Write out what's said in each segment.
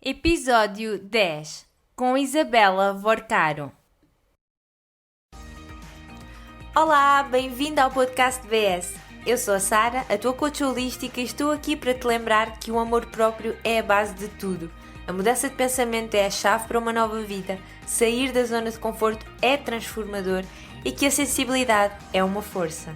Episódio 10 com Isabela Vorcaro. Olá, bem-vinda ao podcast VS. Eu sou a Sara, a tua coach holística, e estou aqui para te lembrar que o amor próprio é a base de tudo. A mudança de pensamento é a chave para uma nova vida, sair da zona de conforto é transformador e que a sensibilidade é uma força.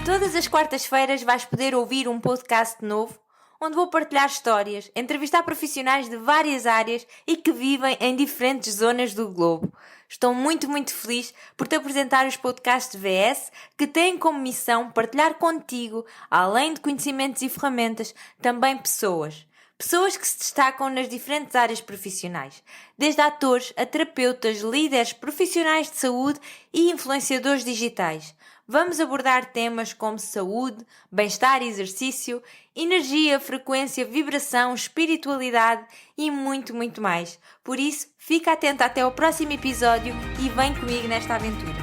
Todas as quartas-feiras vais poder ouvir um podcast novo, onde vou partilhar histórias, entrevistar profissionais de várias áreas e que vivem em diferentes zonas do globo. Estou muito feliz por te apresentar os podcasts VS, que têm como missão partilhar contigo, além de conhecimentos e ferramentas, também pessoas. Pessoas que se destacam nas diferentes áreas profissionais, desde atores a terapeutas, líderes, profissionais de saúde e influenciadores digitais. Vamos abordar temas como saúde, bem-estar e exercício, energia, frequência, vibração, espiritualidade e muito mais. Por isso, fica atento até ao próximo episódio e vem comigo nesta aventura.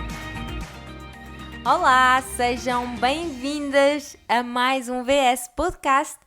Olá, sejam bem-vindas a mais um VS Podcast.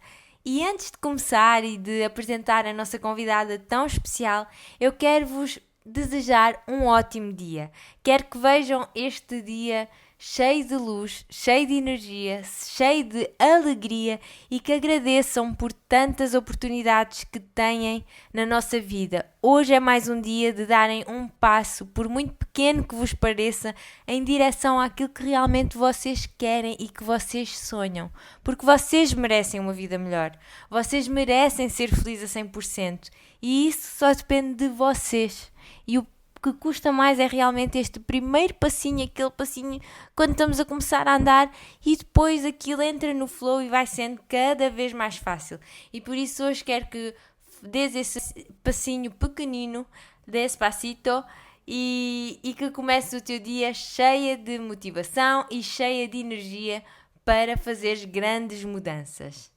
E antes de começar e de apresentar a nossa convidada tão especial, eu quero vos desejar um ótimo dia. Quero que vejam este dia cheio de luz, cheio de energia, cheio de alegria e que agradeçam por tantas oportunidades que têm na nossa vida. Hoje é mais um dia de darem um passo, por muito pequeno que vos pareça, em direção àquilo que realmente vocês querem e que vocês sonham. Porque vocês merecem uma vida melhor. Vocês merecem ser felizes a 100%. E isso só depende de vocês. E o que custa mais é realmente este primeiro passinho, aquele passinho quando estamos a começar a andar, e depois aquilo entra no flow e vai sendo cada vez mais fácil. E por isso hoje quero que dês esse passinho pequenino, despacito, e que comece o teu dia cheia de motivação e cheia de energia para fazeres grandes mudanças.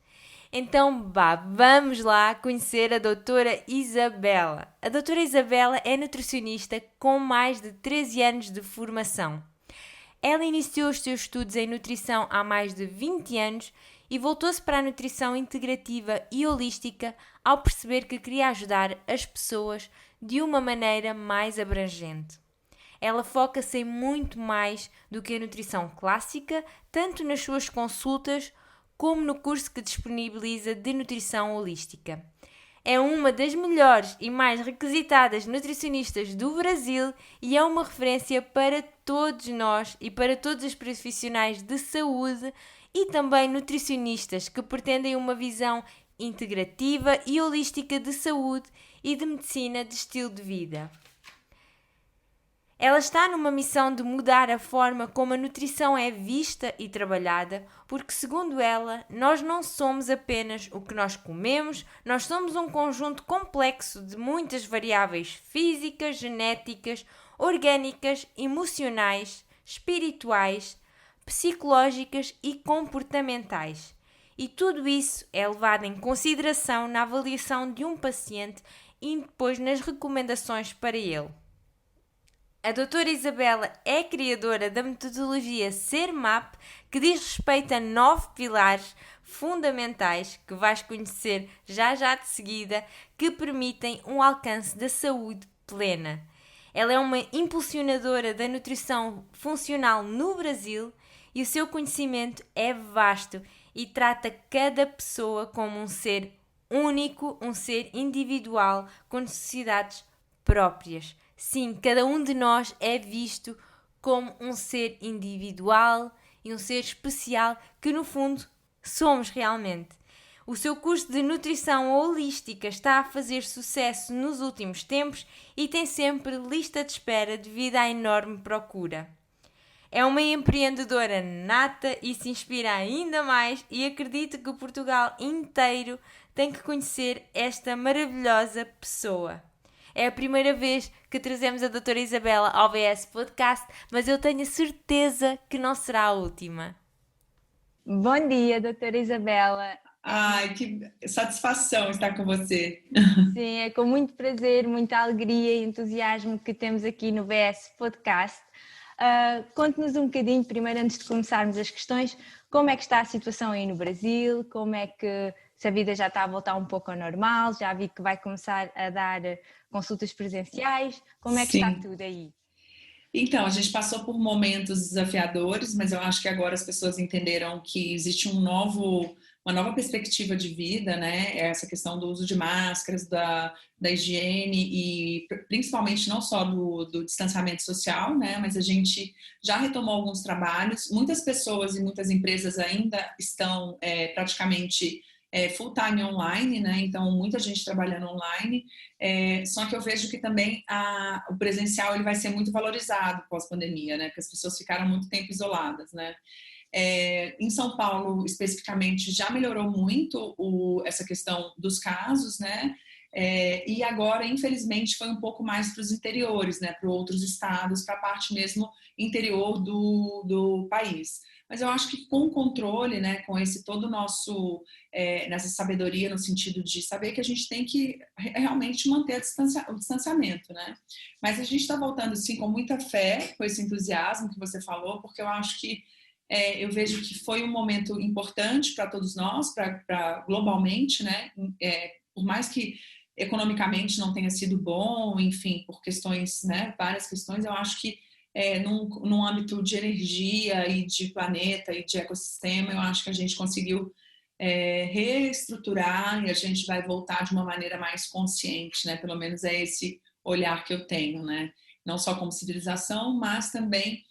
Então, vamos lá conhecer a doutora Isabela. A doutora Isabela é nutricionista com mais de 13 anos de formação. Ela iniciou os seus estudos em nutrição há mais de 20 anos e voltou-se para a nutrição integrativa e holística ao perceber que queria ajudar as pessoas de uma maneira mais abrangente. Ela foca-se em muito mais do que a nutrição clássica, tanto nas suas consultas como no curso que disponibiliza de nutrição holística. É uma das melhores e mais requisitadas nutricionistas do Brasil e é uma referência para todos nós e para todos os profissionais de saúde e também nutricionistas que pretendem uma visão integrativa e holística de saúde e de medicina de estilo de vida. Ela está numa missão de mudar a forma como a nutrição é vista e trabalhada, porque, segundo ela, nós não somos apenas o que nós comemos, nós somos um conjunto complexo de muitas variáveis físicas, genéticas, orgânicas, emocionais, espirituais, psicológicas e comportamentais. E tudo isso é levado em consideração na avaliação de um paciente e depois nas recomendações para ele. A doutora Isabela é criadora da metodologia SERMAP, que diz respeito a 9 pilares fundamentais que vais conhecer já de seguida, que permitem um alcance da saúde plena. Ela é uma impulsionadora da nutrição funcional no Brasil e o seu conhecimento é vasto e trata cada pessoa como um ser único, um ser individual com necessidades próprias. Sim, cada um de nós é visto como um ser individual e um ser especial que, no fundo, somos realmente. O seu curso de nutrição holística está a fazer sucesso nos últimos tempos e tem sempre lista de espera devido à enorme procura. É uma empreendedora nata e se inspira ainda mais, e acredito que Portugal inteiro tem que conhecer esta maravilhosa pessoa. É a primeira vez que trazemos a doutora Isabela ao VS Podcast, mas eu tenho certeza que não será a última. Bom dia, doutora Isabela. Ai, que satisfação estar com você. Sim, é com muito prazer, muita alegria e entusiasmo que temos aqui no VS Podcast. Conte-nos um bocadinho, primeiro, antes de começarmos as questões, como é que está a situação aí no Brasil, como é que se a vida já está a voltar um pouco ao normal, já vi que vai começar a dar consultas presenciais. Como é que está Sim. tudo aí? Então, a gente passou por momentos desafiadores, mas eu acho que agora as pessoas entenderam que existe uma nova perspectiva de vida, né? Essa questão do uso de máscaras, da higiene e principalmente não só do distanciamento social, né? Mas a gente já retomou alguns trabalhos. Muitas pessoas e muitas empresas ainda estão praticamente full time online, né? Então, muita gente trabalhando online. Só que eu vejo que também o presencial ele vai ser muito valorizado pós-pandemia, né? Porque as pessoas ficaram muito tempo isoladas, né? Em São Paulo, especificamente, já melhorou muito essa questão dos casos, né? E agora, infelizmente, foi um pouco mais para os interiores, né? Para outros estados, para a parte mesmo interior do país. Mas eu acho que com o controle, né? Com esse todo o nosso nessa sabedoria no sentido de saber que a gente tem que realmente manter o distanciamento, né? Mas a gente está voltando sim com muita fé, com esse entusiasmo que você falou, porque eu acho que eu vejo que foi um momento importante para todos nós, para globalmente, né? Por mais que economicamente não tenha sido bom, enfim, por questões, né? Várias questões, eu acho que num âmbito de energia e de planeta e de ecossistema, eu acho que a gente conseguiu reestruturar e a gente vai voltar de uma maneira mais consciente, né? Pelo menos é esse olhar que eu tenho, né? Não só como civilização, mas também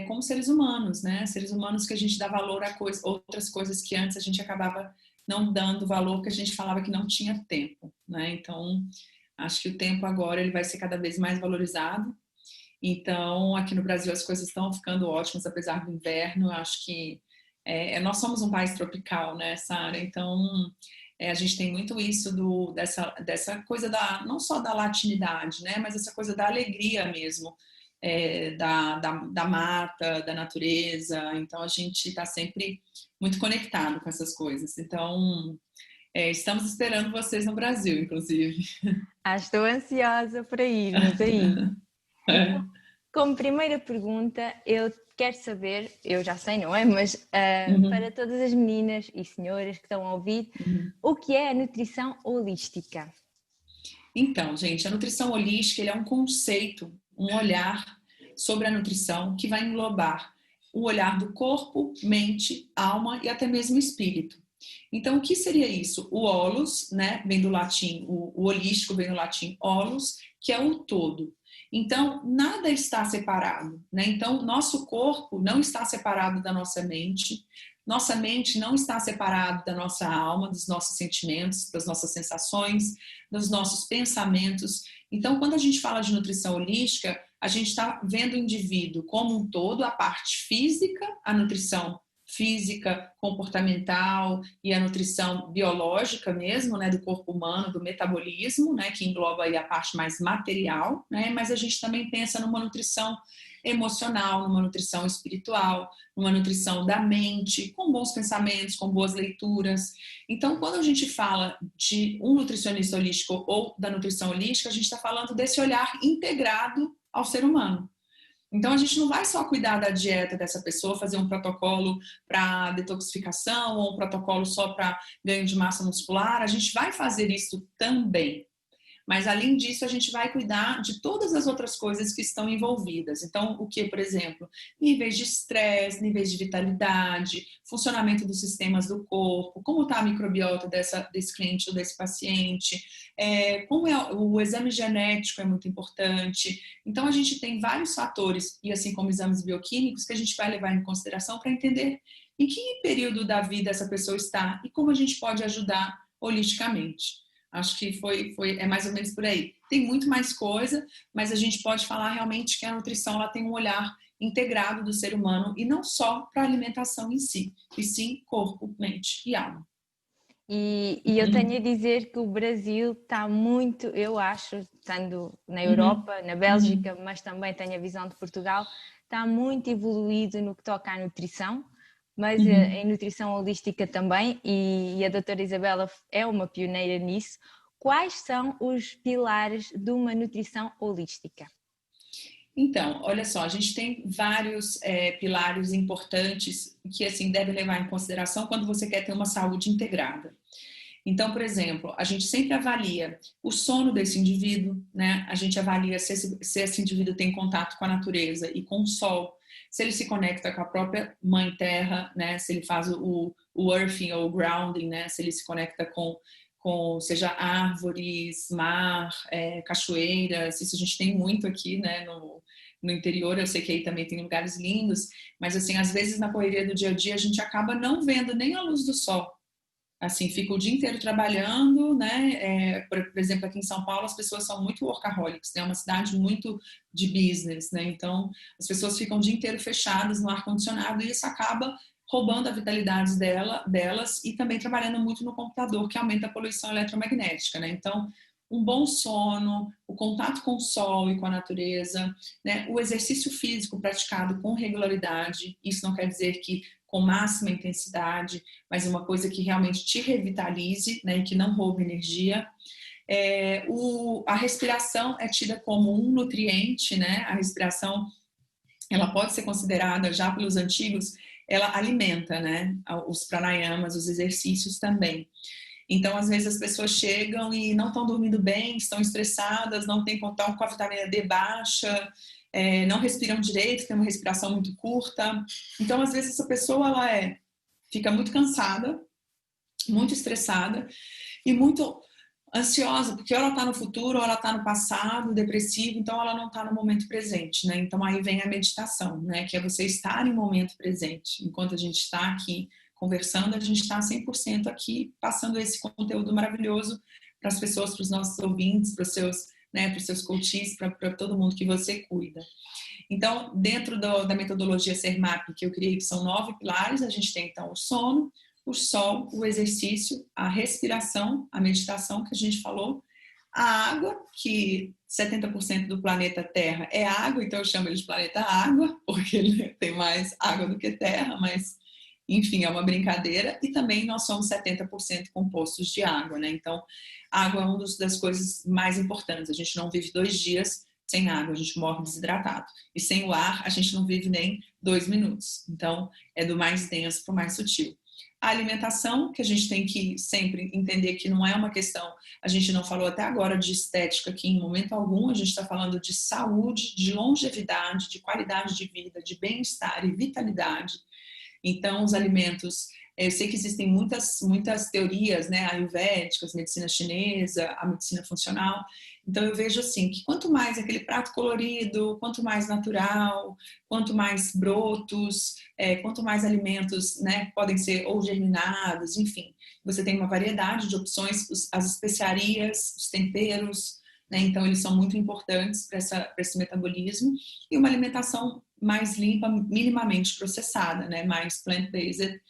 como seres humanos, né? Seres humanos que a gente dá valor a outras coisas que antes a gente acabava não dando valor, porque a gente falava que não tinha tempo, né? Então, acho que o tempo agora ele vai ser cada vez mais valorizado. Então, aqui no Brasil as coisas estão ficando ótimas, apesar do inverno. Eu acho que nós somos um país tropical, né, Sara? Então, a gente tem muito isso dessa coisa não só da latinidade, né, mas essa coisa da alegria mesmo, da mata, da natureza. Então, a gente está sempre muito conectado com essas coisas. Então, estamos esperando vocês no Brasil, inclusive. Estou ansiosa para irmos aí. Então, como primeira pergunta, eu quero saber, eu já sei, não é? Mas para todas as meninas e senhoras que estão a ouvir, o que é a nutrição holística? Então, gente, a nutrição holística ele é um conceito, um olhar sobre a nutrição que vai englobar o olhar do corpo, mente, alma e até mesmo espírito. Então, o que seria isso? O holus, né, vem do latim, o holístico vem do latim holus, que é o todo. Então, nada está separado, né? Então, nosso corpo não está separado da nossa mente não está separada da nossa alma, dos nossos sentimentos, das nossas sensações, dos nossos pensamentos. Então, quando a gente fala de nutrição holística, a gente está vendo o indivíduo como um todo, a parte física, a nutrição física, comportamental e a nutrição biológica mesmo, né, do corpo humano, do metabolismo, né, que engloba aí a parte mais material, né, mas a gente também pensa numa nutrição emocional, numa nutrição espiritual, numa nutrição da mente, com bons pensamentos, com boas leituras. Então, quando a gente fala de um nutricionista holístico ou da nutrição holística, a gente está falando desse olhar integrado ao ser humano. Então, a gente não vai só cuidar da dieta dessa pessoa, fazer um protocolo para detoxificação ou um protocolo só para ganho de massa muscular. A gente vai fazer isso também. Mas, além disso, a gente vai cuidar de todas as outras coisas que estão envolvidas. Então, o que, por exemplo? Níveis de estresse, níveis de vitalidade, funcionamento dos sistemas do corpo, como está a microbiota desse cliente ou desse paciente, como o exame genético é muito importante. Então, a gente tem vários fatores, e assim como exames bioquímicos, que a gente vai levar em consideração para entender em que período da vida essa pessoa está e como a gente pode ajudar holisticamente. Acho que é mais ou menos por aí. Tem muito mais coisa, mas a gente pode falar realmente que a nutrição ela tem um olhar integrado do ser humano e não só para a alimentação em si, e sim corpo, mente e alma. E eu tenho a dizer que o Brasil está muito, eu acho, estando na Europa, na Bélgica, mas também tenho a visão de Portugal, está muito evoluído no que toca à nutrição, mas em nutrição holística também, e a doutora Isabela é uma pioneira nisso. Quais são os pilares de uma nutrição holística? Então, olha só, a gente tem vários pilares importantes que assim devem levar em consideração quando você quer ter uma saúde integrada. Então, por exemplo, a gente sempre avalia o sono desse indivíduo, né? A gente avalia se esse indivíduo tem contato com a natureza e com o sol, se ele se conecta com a própria mãe terra, né? Se ele faz o earthing ou o grounding, né? Se ele se conecta com seja árvores, mar, cachoeiras. Isso a gente tem muito aqui, né? No interior, eu sei que aí também tem lugares lindos, mas assim, às vezes na correria do dia a dia a gente acaba não vendo nem a luz do sol. Assim, fica o dia inteiro trabalhando, né? Por exemplo, aqui em São Paulo as pessoas são muito workaholics, né? É uma cidade muito de business, né? Então, as pessoas ficam o dia inteiro fechadas no ar-condicionado e isso acaba roubando a vitalidade delas e também trabalhando muito no computador, que aumenta a poluição eletromagnética, né? Então, um bom sono, o contato com o sol e com a natureza, né? O exercício físico praticado com regularidade, isso não quer dizer que com máxima intensidade, mas uma coisa que realmente te revitalize, né? E que não roube energia. A respiração é tida como um nutriente, né? A respiração, ela pode ser considerada, já pelos antigos, ela alimenta, né? Os pranayamas, os exercícios também. Então, às vezes, as pessoas chegam e não estão dormindo bem, estão estressadas, não estão com a vitamina D baixa, não respiram direito, tem uma respiração muito curta. Então, às vezes, essa pessoa fica muito cansada, muito estressada e muito ansiosa, porque ou ela está no futuro, ou ela está no passado, depressiva, então ela não está no momento presente, né? Então, aí vem a meditação, né? Que é você estar em momento presente. Enquanto a gente está aqui conversando, a gente está 100% aqui, passando esse conteúdo maravilhoso para as pessoas, para os nossos ouvintes, para os seus coaches, para todo mundo que você cuida. Então, dentro da metodologia SERMAP que eu criei, que são 9 pilares, a gente tem então o sono, o sol, o exercício, a respiração, a meditação que a gente falou, a água, que 70% do planeta Terra é água, então eu chamo ele de planeta água, porque ele tem mais água do que terra, mas enfim, é uma brincadeira. E também nós somos 70% compostos de água, né? Então, água é uma das coisas mais importantes. A gente não vive 2 dias sem água, a gente morre desidratado. E sem o ar, a gente não vive nem 2 minutos. Então, é do mais denso para o mais sutil. A alimentação, que a gente tem que sempre entender que não é uma questão, a gente não falou até agora de estética aqui em momento algum, a gente está falando de saúde, de longevidade, de qualidade de vida, de bem-estar e vitalidade. Então, os alimentos, eu sei que existem muitas teorias, né, ayurvédicas, medicina chinesa, a medicina funcional. Então, eu vejo assim, que quanto mais aquele prato colorido, quanto mais natural, quanto mais brotos, quanto mais alimentos, né, podem ser ou germinados, enfim. Você tem uma variedade de opções, as especiarias, os temperos, né, então eles são muito importantes para esse metabolismo. E uma alimentação mais limpa, minimamente processada, né? Mais plant-based,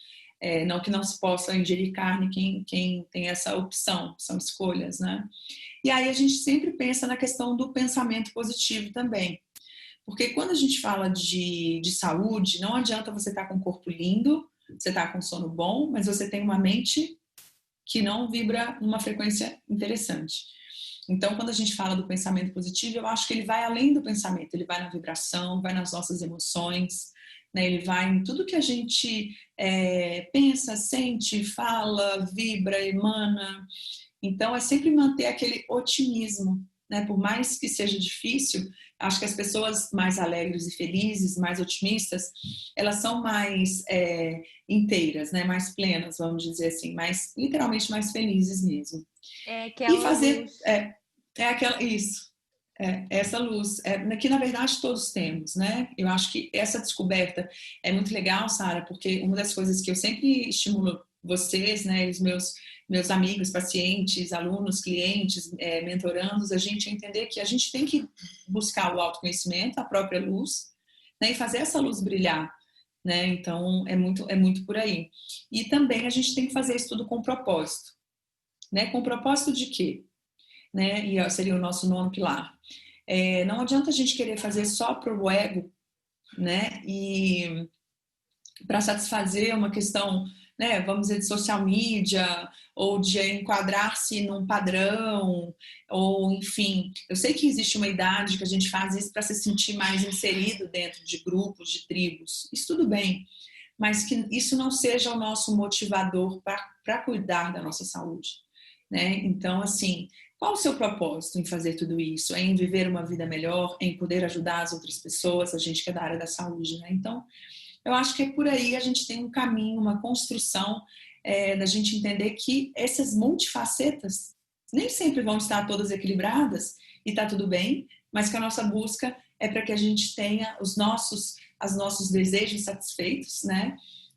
não que não se possa ingerir carne quem tem essa opção, são escolhas, né? E aí a gente sempre pensa na questão do pensamento positivo também, porque quando a gente fala de saúde, não adianta você estar com um corpo lindo, você estar com sono bom, mas você tem uma mente que não vibra numa frequência interessante. Então, quando a gente fala do pensamento positivo, eu acho que ele vai além do pensamento, ele vai na vibração, vai nas nossas emoções, né? Ele vai em tudo que a gente pensa, sente, fala, vibra, emana. Então, é sempre manter aquele otimismo, né? Por mais que seja difícil, acho que as pessoas mais alegres e felizes, mais otimistas, elas são mais inteiras, né? Mais plenas, vamos dizer assim, literalmente mais felizes mesmo. E fazer essa luz, que na verdade todos temos, né? Eu acho que essa descoberta é muito legal, Sara, porque uma das coisas que eu sempre estimulo vocês, né, os meus amigos, pacientes, alunos, clientes, mentorandos, a gente entender que a gente tem que buscar o autoconhecimento, a própria luz, né, e fazer essa luz brilhar, né? Então é muito por aí. E também a gente tem que fazer isso tudo com propósito, né? Com propósito de quê? Né? E seria o nosso 9º pilar. Não adianta a gente querer fazer só para o ego, né? E para satisfazer uma questão, né, vamos dizer, de social media, ou de enquadrar-se num padrão, ou enfim, eu sei que existe uma idade que a gente faz isso para se sentir mais inserido dentro de grupos, de tribos, isso tudo bem, mas que isso não seja o nosso motivador para para cuidar da nossa saúde, né? Então, assim, qual o seu propósito em fazer tudo isso? É em viver uma vida melhor, em poder ajudar as outras pessoas, a gente que é da área da saúde, né? Então, eu acho que é por aí a gente tem um caminho, uma construção da gente entender que essas multifacetas nem sempre vão estar todas equilibradas e tá tudo bem, mas que a nossa busca é para que a gente tenha os nossos desejos satisfeitos, né?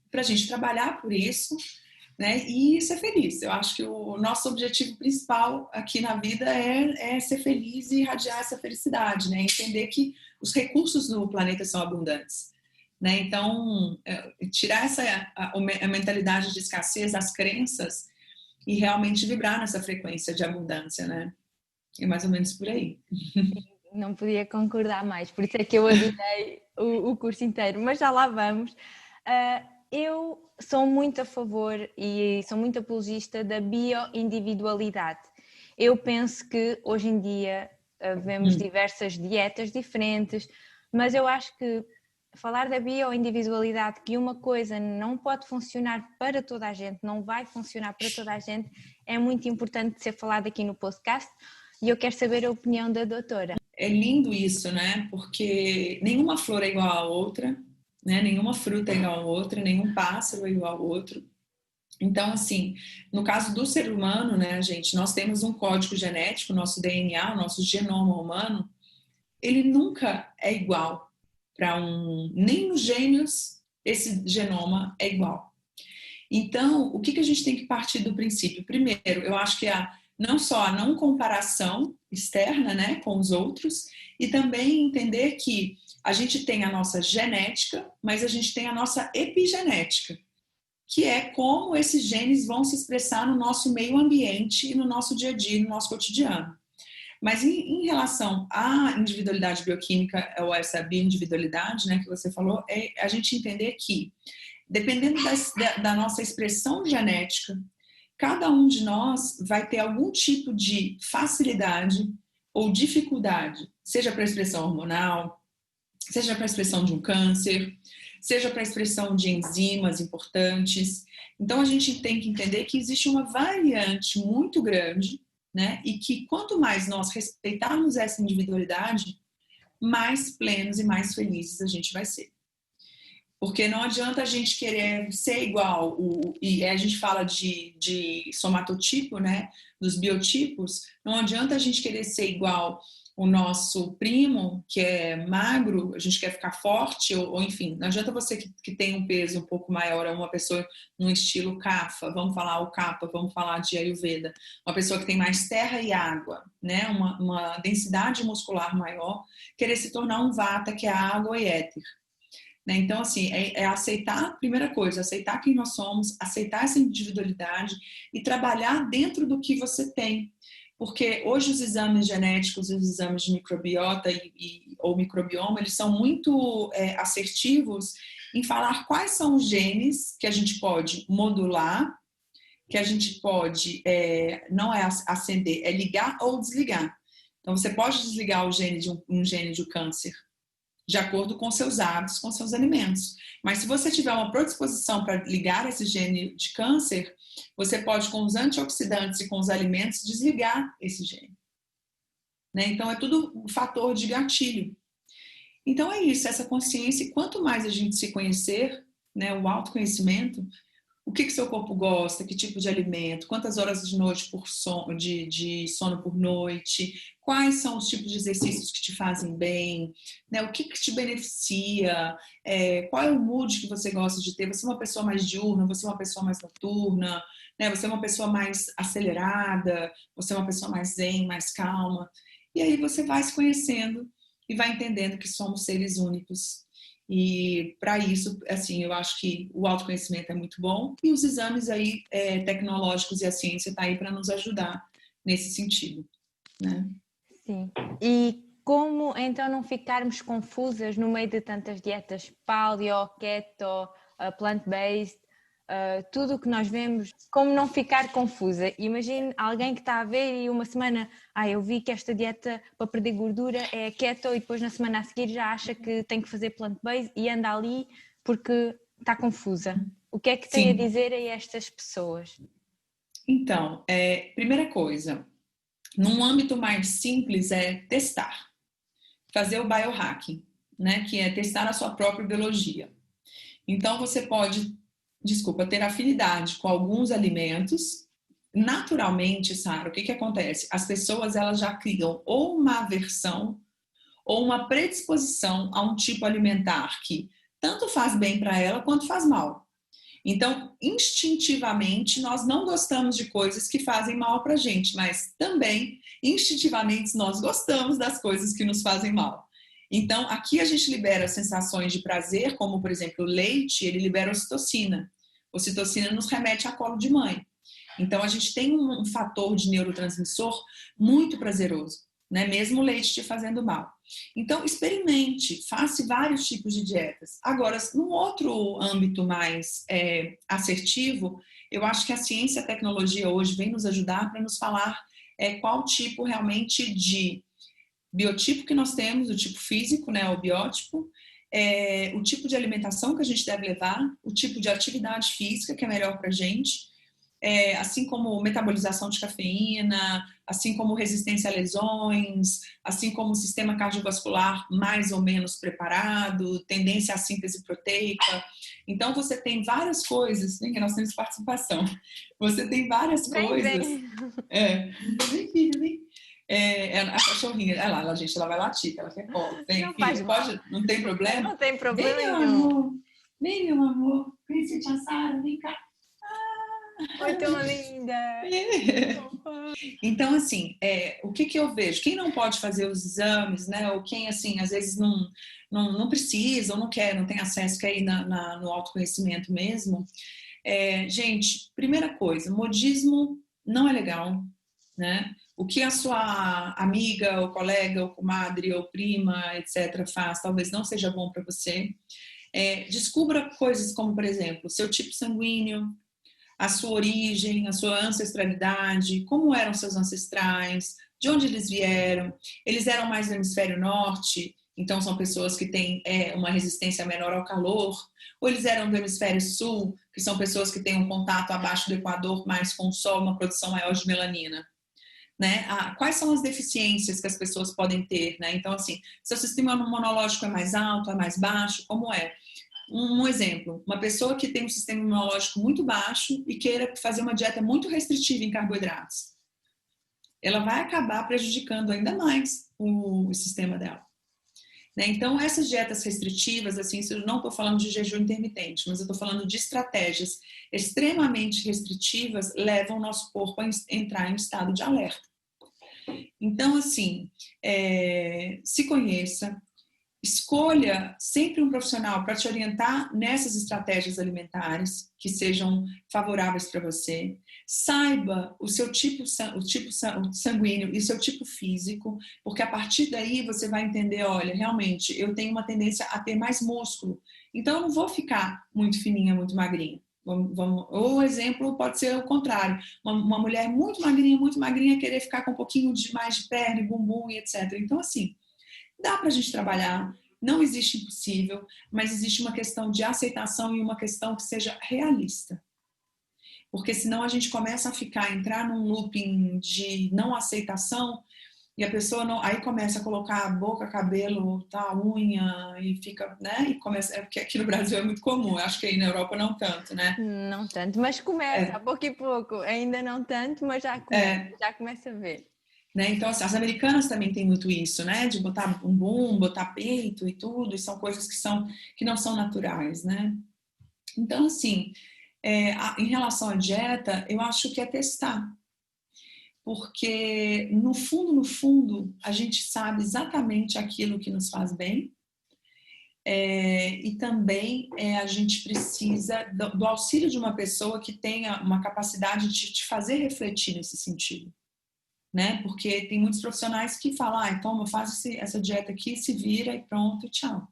Para a gente trabalhar por isso, né? E ser feliz. Eu acho que o nosso objetivo principal aqui na vida é ser feliz e irradiar essa felicidade, né? Entender que os recursos do planeta são abundantes, né? Então, tirar a mentalidade de escassez, as crenças e realmente vibrar nessa frequência de abundância, né? É mais ou menos por aí. Não podia concordar mais, por isso é que eu adorei o curso inteiro, mas já lá vamos. Eu sou muito a favor e sou muito apologista da bioindividualidade. Eu penso que hoje em dia vemos diversas dietas diferentes, mas eu acho que falar da bioindividualidade, que uma coisa não pode funcionar para toda a gente, não vai funcionar para toda a gente, é muito importante ser falado aqui no podcast e eu quero saber a opinião da doutora. É lindo isso, né? Porque nenhuma flor é igual à outra, né? Nenhuma fruta é igual à outra, nenhum pássaro é igual ao outro. Então, assim, no caso do ser humano, né, gente, nós temos um código genético, nosso DNA, o nosso genoma humano, ele nunca é igual para nem nos gêmeos esse genoma é igual. Então, o que a gente tem que partir do princípio? Primeiro, eu acho que não só a não comparação externa, né, com os outros, e também entender que a gente tem a nossa genética, mas a gente tem a nossa epigenética, que é como esses genes vão se expressar no nosso meio ambiente e no nosso dia a dia, no nosso cotidiano. Mas em relação à individualidade bioquímica, ou essa bioindividualidade, né, que você falou, é a gente entender que, dependendo da nossa expressão genética, cada um de nós vai ter algum tipo de facilidade ou dificuldade, seja para a expressão hormonal, seja para a expressão de um câncer, seja para a expressão de enzimas importantes. Então, a gente tem que entender que existe uma variante muito grande, né? E que quanto mais nós respeitarmos essa individualidade, mais plenos e mais felizes a gente vai ser. Porque não adianta a gente querer ser igual, e a gente fala de somatotipo, né? Dos biotipos, não adianta a gente querer ser igual o nosso primo, que é magro, a gente quer ficar forte, ou enfim, não adianta você que tem um peso um pouco maior, uma pessoa num estilo Kapha, vamos falar o Kapha, vamos falar de Ayurveda, uma pessoa que tem mais terra e água, né, uma densidade muscular maior, querer se tornar um Vata, que é água e éter. Né? Então, assim, é aceitar, primeira coisa, aceitar quem nós somos, aceitar essa individualidade e trabalhar dentro do que você tem. Porque hoje os exames genéticos, os exames de microbiota ou microbioma, eles são muito assertivos em falar quais são os genes que a gente pode modular, que a gente pode, não é acender, é ligar ou desligar. Então, você pode desligar o gene um gene de câncer de acordo com seus hábitos, com seus alimentos. Mas se você tiver uma predisposição para ligar esse gene de câncer, você pode, com os antioxidantes e com os alimentos, desligar esse gene. Né? Então, é tudo um fator de gatilho. Então, é isso, essa consciência. E quanto mais a gente se conhecer, né, o autoconhecimento, o que seu corpo gosta, que tipo de alimento, quantas horas de noite de sono por noite, quais são os tipos de exercícios que te fazem bem, né? O que te beneficia, qual é o mood que você gosta de ter, você é uma pessoa mais diurna, você é uma pessoa mais noturna, né? Você é uma pessoa mais acelerada, você é uma pessoa mais zen, mais calma, e aí você vai se conhecendo e vai entendendo que somos seres únicos. E para isso, assim, eu acho que o autoconhecimento é muito bom e os exames aí tecnológicos e a ciência está aí para nos ajudar nesse sentido, né? Sim. E como então não ficarmos confusas no meio de tantas dietas paleo, keto, plant-based, tudo o que nós vemos, como não ficar confusa? Imagine alguém que está a ver e uma semana, eu vi que esta dieta para perder gordura é keto e depois na semana a seguir já acha que tem que fazer plant-based e anda ali porque está confusa. O que é que tem a dizer a estas pessoas? Então, primeira coisa, num âmbito mais simples é testar. Fazer o biohacking, né? Que é testar a sua própria biologia. Então, você pode, ter afinidade com alguns alimentos. Naturalmente, Sara, o que acontece? As pessoas elas já criam ou uma aversão ou uma predisposição a um tipo alimentar que tanto faz bem para ela quanto faz mal. Então, instintivamente, nós não gostamos de coisas que fazem mal para a gente, mas também, instintivamente, nós gostamos das coisas que nos fazem mal. Então, aqui a gente libera sensações de prazer, como, por exemplo, o leite, ele libera ocitocina. Ocitocina nos remete a colo de mãe. Então, a gente tem um fator de neurotransmissor muito prazeroso, né? Mesmo o leite te fazendo mal. Então, experimente, faça vários tipos de dietas. Agora, num outro âmbito mais assertivo, eu acho que a ciência e a tecnologia hoje vem nos ajudar para nos falar qual tipo realmente de biotipo que nós temos, o tipo físico, né, o biótipo, o tipo de alimentação que a gente deve levar, o tipo de atividade física que é melhor para a gente, assim como metabolização de cafeína, assim como resistência a lesões, assim como o sistema cardiovascular mais ou menos preparado, tendência à síntese proteica. Então, você tem várias coisas, que nós temos participação, você tem várias coisas. Vem, filho, vem. A cachorrinha, olha lá, gente, ela vai latir, ela quer colo. Vem, Não filho, não tem problema? Não tem problema Vem, meu nenhum. amor. Vem, meu amor. Vem, tia Sara, vem cá. Oi, tão linda! Então, assim, o que eu vejo? Quem não pode fazer os exames, né? Ou quem, assim, às vezes não precisa ou não quer, não tem acesso, quer ir no autoconhecimento mesmo. Gente, primeira coisa, modismo não é legal, né? O que a sua amiga, ou colega, ou comadre, ou prima, etc. faz, talvez não seja bom para você. Descubra coisas como, por exemplo, seu tipo sanguíneo, a sua origem, a sua ancestralidade, como eram seus ancestrais, de onde eles vieram. Eles eram mais do hemisfério norte, então são pessoas que têm uma resistência menor ao calor, ou eles eram do hemisfério sul, que são pessoas que têm um contato abaixo do equador mais com o sol, uma produção maior de melanina. Né? Quais são as deficiências que as pessoas podem ter, né? Então, assim, seu sistema imunológico é mais alto, é mais baixo, como é? Um exemplo, uma pessoa que tem um sistema imunológico muito baixo e queira fazer uma dieta muito restritiva em carboidratos, ela vai acabar prejudicando ainda mais o sistema dela. Né? Então, essas dietas restritivas, assim, eu não estou falando de jejum intermitente, mas eu estou falando de estratégias extremamente restritivas, levam o nosso corpo a entrar em estado de alerta. Então, assim, se conheça, escolha sempre um profissional para te orientar nessas estratégias alimentares que sejam favoráveis para você. Saiba o seu tipo sanguíneo e o seu tipo físico, porque a partir daí você vai entender, olha, realmente eu tenho uma tendência a ter mais músculo, então eu não vou ficar muito fininha, muito magrinha. Ou o exemplo pode ser o contrário, uma mulher muito magrinha querer ficar com um pouquinho mais de perna e bumbum e etc. Então, assim, dá para a gente trabalhar, não existe impossível, mas existe uma questão de aceitação e uma questão que seja realista. Porque senão a gente começa a entrar num looping de não aceitação e a pessoa não, aí começa a colocar boca, cabelo, unha e fica, né? E começa, porque aqui no Brasil é muito comum, acho que aí na Europa não tanto, né? Não tanto, mas começa, a pouco e pouco, ainda não tanto, mas já começa a ver. Né? Então, assim, as americanas também têm muito isso, né? De botar bumbum, botar peito e tudo, e são coisas que não são naturais, né? Então, assim, em relação à dieta, eu acho que é testar. Porque, no fundo, a gente sabe exatamente aquilo que nos faz bem. E também a gente precisa do auxílio de uma pessoa que tenha uma capacidade de te fazer refletir nesse sentido. Né? Porque tem muitos profissionais que falam, toma, faz essa dieta aqui, se vira e pronto, tchau.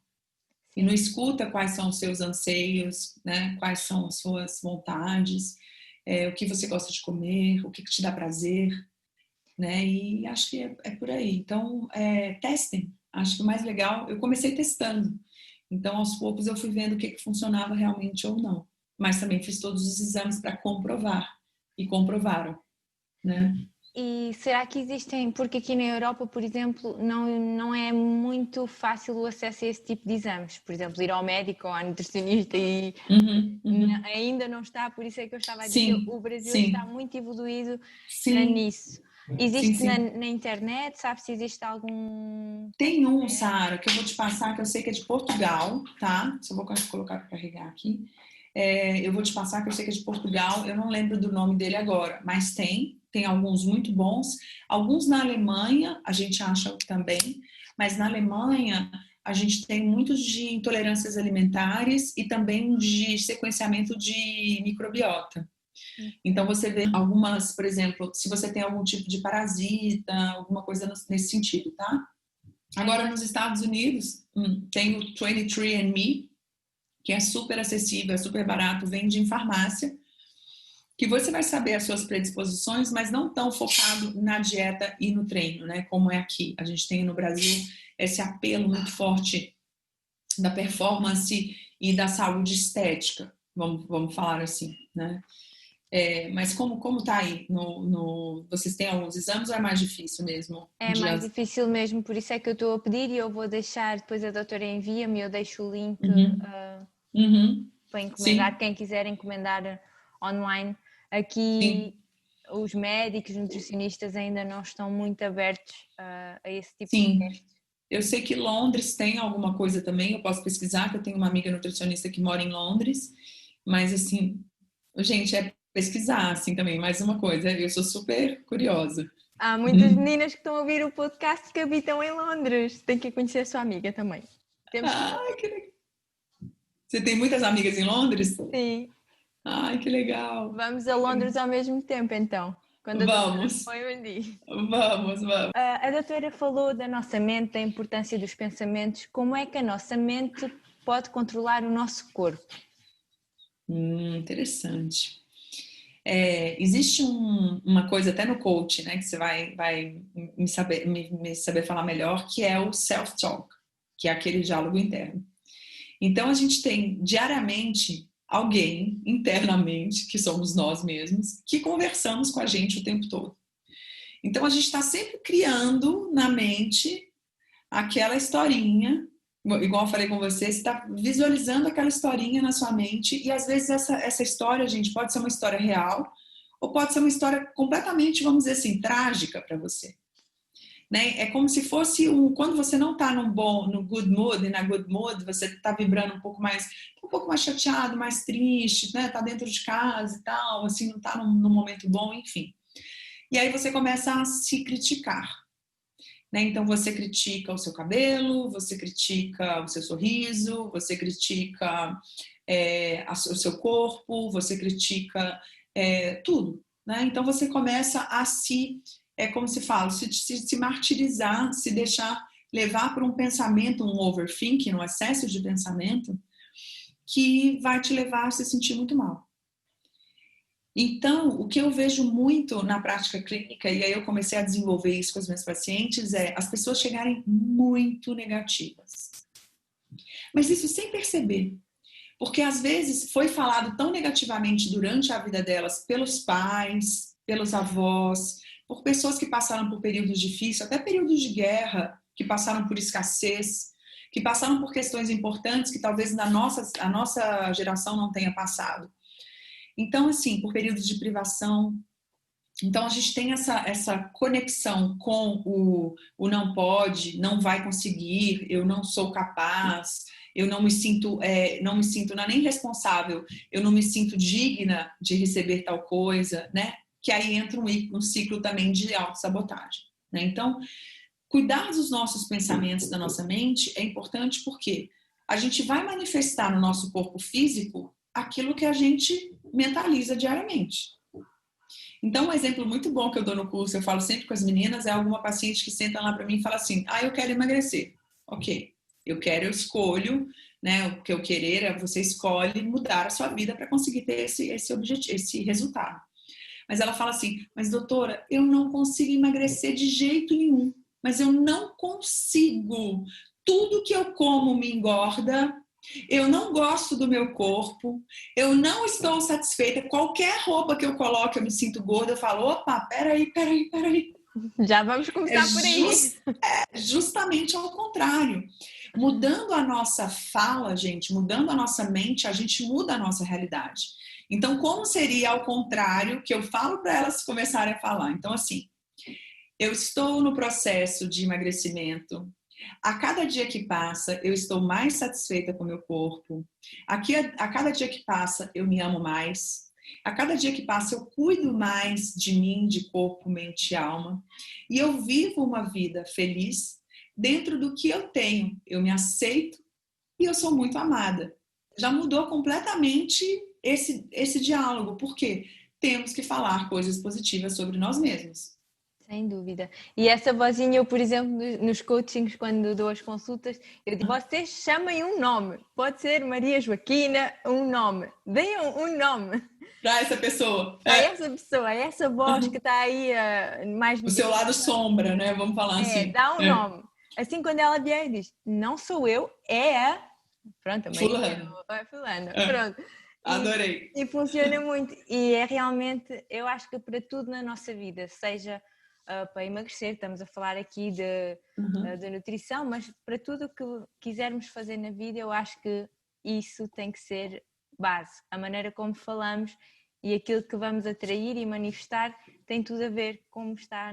E não escuta quais são os seus anseios, né? Quais são as suas vontades, o que você gosta de comer, o que te dá prazer, né? E acho que é por aí. Então, testem. Acho que o mais legal, eu comecei testando. Então, aos poucos, eu fui vendo o que funcionava realmente ou não. Mas também fiz todos os exames para comprovar. e comprovaram, né? E será que existem, porque aqui na Europa, por exemplo, não é muito fácil o acesso a esse tipo de exames, por exemplo, ir ao médico ou à nutricionista e ainda não está, por isso é que eu estava a dizer, Sim, o Brasil sim, está muito evoluído sim, nisso. sim, Existe sim. na internet, sabe se existe algum... Tem um, Sara, que eu vou te passar, que eu sei que é de Portugal, tá? Só vou colocar para carregar aqui. Eu vou te passar, que eu sei que é de Portugal, eu não lembro do nome dele agora, mas tem alguns muito bons. Alguns na Alemanha, a gente acha também, mas na Alemanha a gente tem muitos de intolerâncias alimentares e também de sequenciamento de microbiota. Então você vê algumas, por exemplo, se você tem algum tipo de parasita, alguma coisa nesse sentido, tá? Agora nos Estados Unidos tem o 23andMe, que é super acessível, é super barato, vende em farmácia, que você vai saber as suas predisposições, mas não tão focado na dieta e no treino, né? Como é aqui. A gente tem no Brasil esse apelo muito forte da performance e da saúde estética, vamos falar assim, né? Mas como tá aí? Vocês têm alguns exames ou é mais difícil mesmo? É mais difícil mesmo, por isso é que eu estou a pedir e eu vou deixar, depois a doutora envia-me, eu deixo o link para encomendar, Sim. quem quiser encomendar online. Aqui Sim. os médicos, nutricionistas ainda não estão muito abertos a esse tipo de Sim. testes. Eu sei que Londres tem alguma coisa também, eu posso pesquisar, que eu tenho uma amiga nutricionista que mora em Londres, mas assim, gente, é pesquisar assim também, mais uma coisa, eu sou super curiosa. Há muitas meninas que estão a ouvir o podcast que habitam em Londres. Tem que conhecer a sua amiga também. Temos que Ai, que legal. Você tem muitas amigas em Londres? Sim. Ai, que legal. Vamos a Londres ao mesmo tempo, então. Quando a doutora Vamos, foi um dia. vamos. A doutora falou da nossa mente, da importância dos pensamentos. Como é que a nossa mente pode controlar o nosso corpo? Interessante. Existe uma coisa até no coach, né, que você vai me saber falar melhor, que é o self-talk, que é aquele diálogo interno. Então a gente tem diariamente alguém internamente, que somos nós mesmos, que conversamos com a gente o tempo todo. Então a gente está sempre criando na mente aquela historinha, igual eu falei com você está visualizando aquela historinha na sua mente, e às vezes essa história, gente, pode ser uma história real, ou pode ser uma história completamente, vamos dizer assim, trágica para você. Né? É como se fosse quando você não está no good mood, e na good mood, você está vibrando um pouco mais chateado, mais triste, né? Tá dentro de casa e tal, assim, não está num momento bom, enfim. E aí você começa a se criticar. Né? Então você critica o seu cabelo, você critica o seu sorriso, você critica o seu corpo, você critica tudo. Né? Então você começa a como se fala, se martirizar, se deixar levar por um pensamento, um overthinking, um excesso de pensamento, que vai te levar a se sentir muito mal. Então, o que eu vejo muito na prática clínica, e aí eu comecei a desenvolver isso com os meus pacientes, é as pessoas chegarem muito negativas. Mas isso sem perceber. Porque às vezes foi falado tão negativamente durante a vida delas pelos pais, pelos avós, por pessoas que passaram por períodos difíceis, até períodos de guerra, que passaram por escassez, que passaram por questões importantes que talvez a nossa geração não tenha passado. Então, assim, por períodos de privação. Então, a gente tem essa conexão com o não pode, não vai conseguir, eu não sou capaz, eu não me sinto não é nem responsável, eu não me sinto digna de receber tal coisa, né? Que aí entra um ciclo também de autossabotagem, né? Então, cuidar dos nossos pensamentos, da nossa mente, é importante porque a gente vai manifestar no nosso corpo físico aquilo que a gente mentaliza diariamente. Então, um exemplo muito bom que eu dou no curso, eu falo sempre com as meninas, é alguma paciente que senta lá para mim e fala assim, eu quero emagrecer. Ok, eu escolho, né, o que eu querer, você escolhe mudar a sua vida para conseguir ter esse objetivo, esse resultado. Mas ela fala assim, mas doutora, eu não consigo emagrecer de jeito nenhum, mas eu não consigo. Tudo que eu como me engorda, Eu não gosto do meu corpo, eu não estou satisfeita. Qualquer roupa que eu coloque, eu me sinto gorda, eu falo, opa, peraí. Já vamos É começar por aí. justamente ao contrário. Mudando a nossa fala, gente, mudando a nossa mente, a gente muda a nossa realidade. Então, como seria ao contrário que eu falo para elas começarem a falar? Então, assim, eu estou no processo de emagrecimento. A cada dia que passa, eu estou mais satisfeita com o meu corpo. A cada dia que passa, eu me amo mais. A cada dia que passa, eu cuido mais de mim, de corpo, mente e alma. E eu vivo uma vida feliz dentro do que eu tenho. Eu me aceito e eu sou muito amada. Já mudou completamente esse diálogo, porque temos que falar coisas positivas sobre nós mesmos. Sem dúvida. E essa vozinha, eu, por exemplo, nos coachings, quando dou as consultas, eu digo, vocês chamem um nome. Pode ser Maria Joaquina, um nome. Deem um nome Para essa pessoa. a essa pessoa, a essa voz que está aí mais O seu lado negativa. sombra, né? Vamos falar assim. Dá um nome. Assim, quando ela vier e diz, não sou eu, é a... Pronto, a Maria. Fulano. É fulana. Pronto. Adorei. E funciona muito. E é realmente, eu acho que para tudo na nossa vida, seja para emagrecer, estamos a falar aqui de nutrição, mas para tudo o que quisermos fazer na vida, eu acho que isso tem que ser base. A maneira como falamos e aquilo que vamos atrair e manifestar tem tudo a ver com como está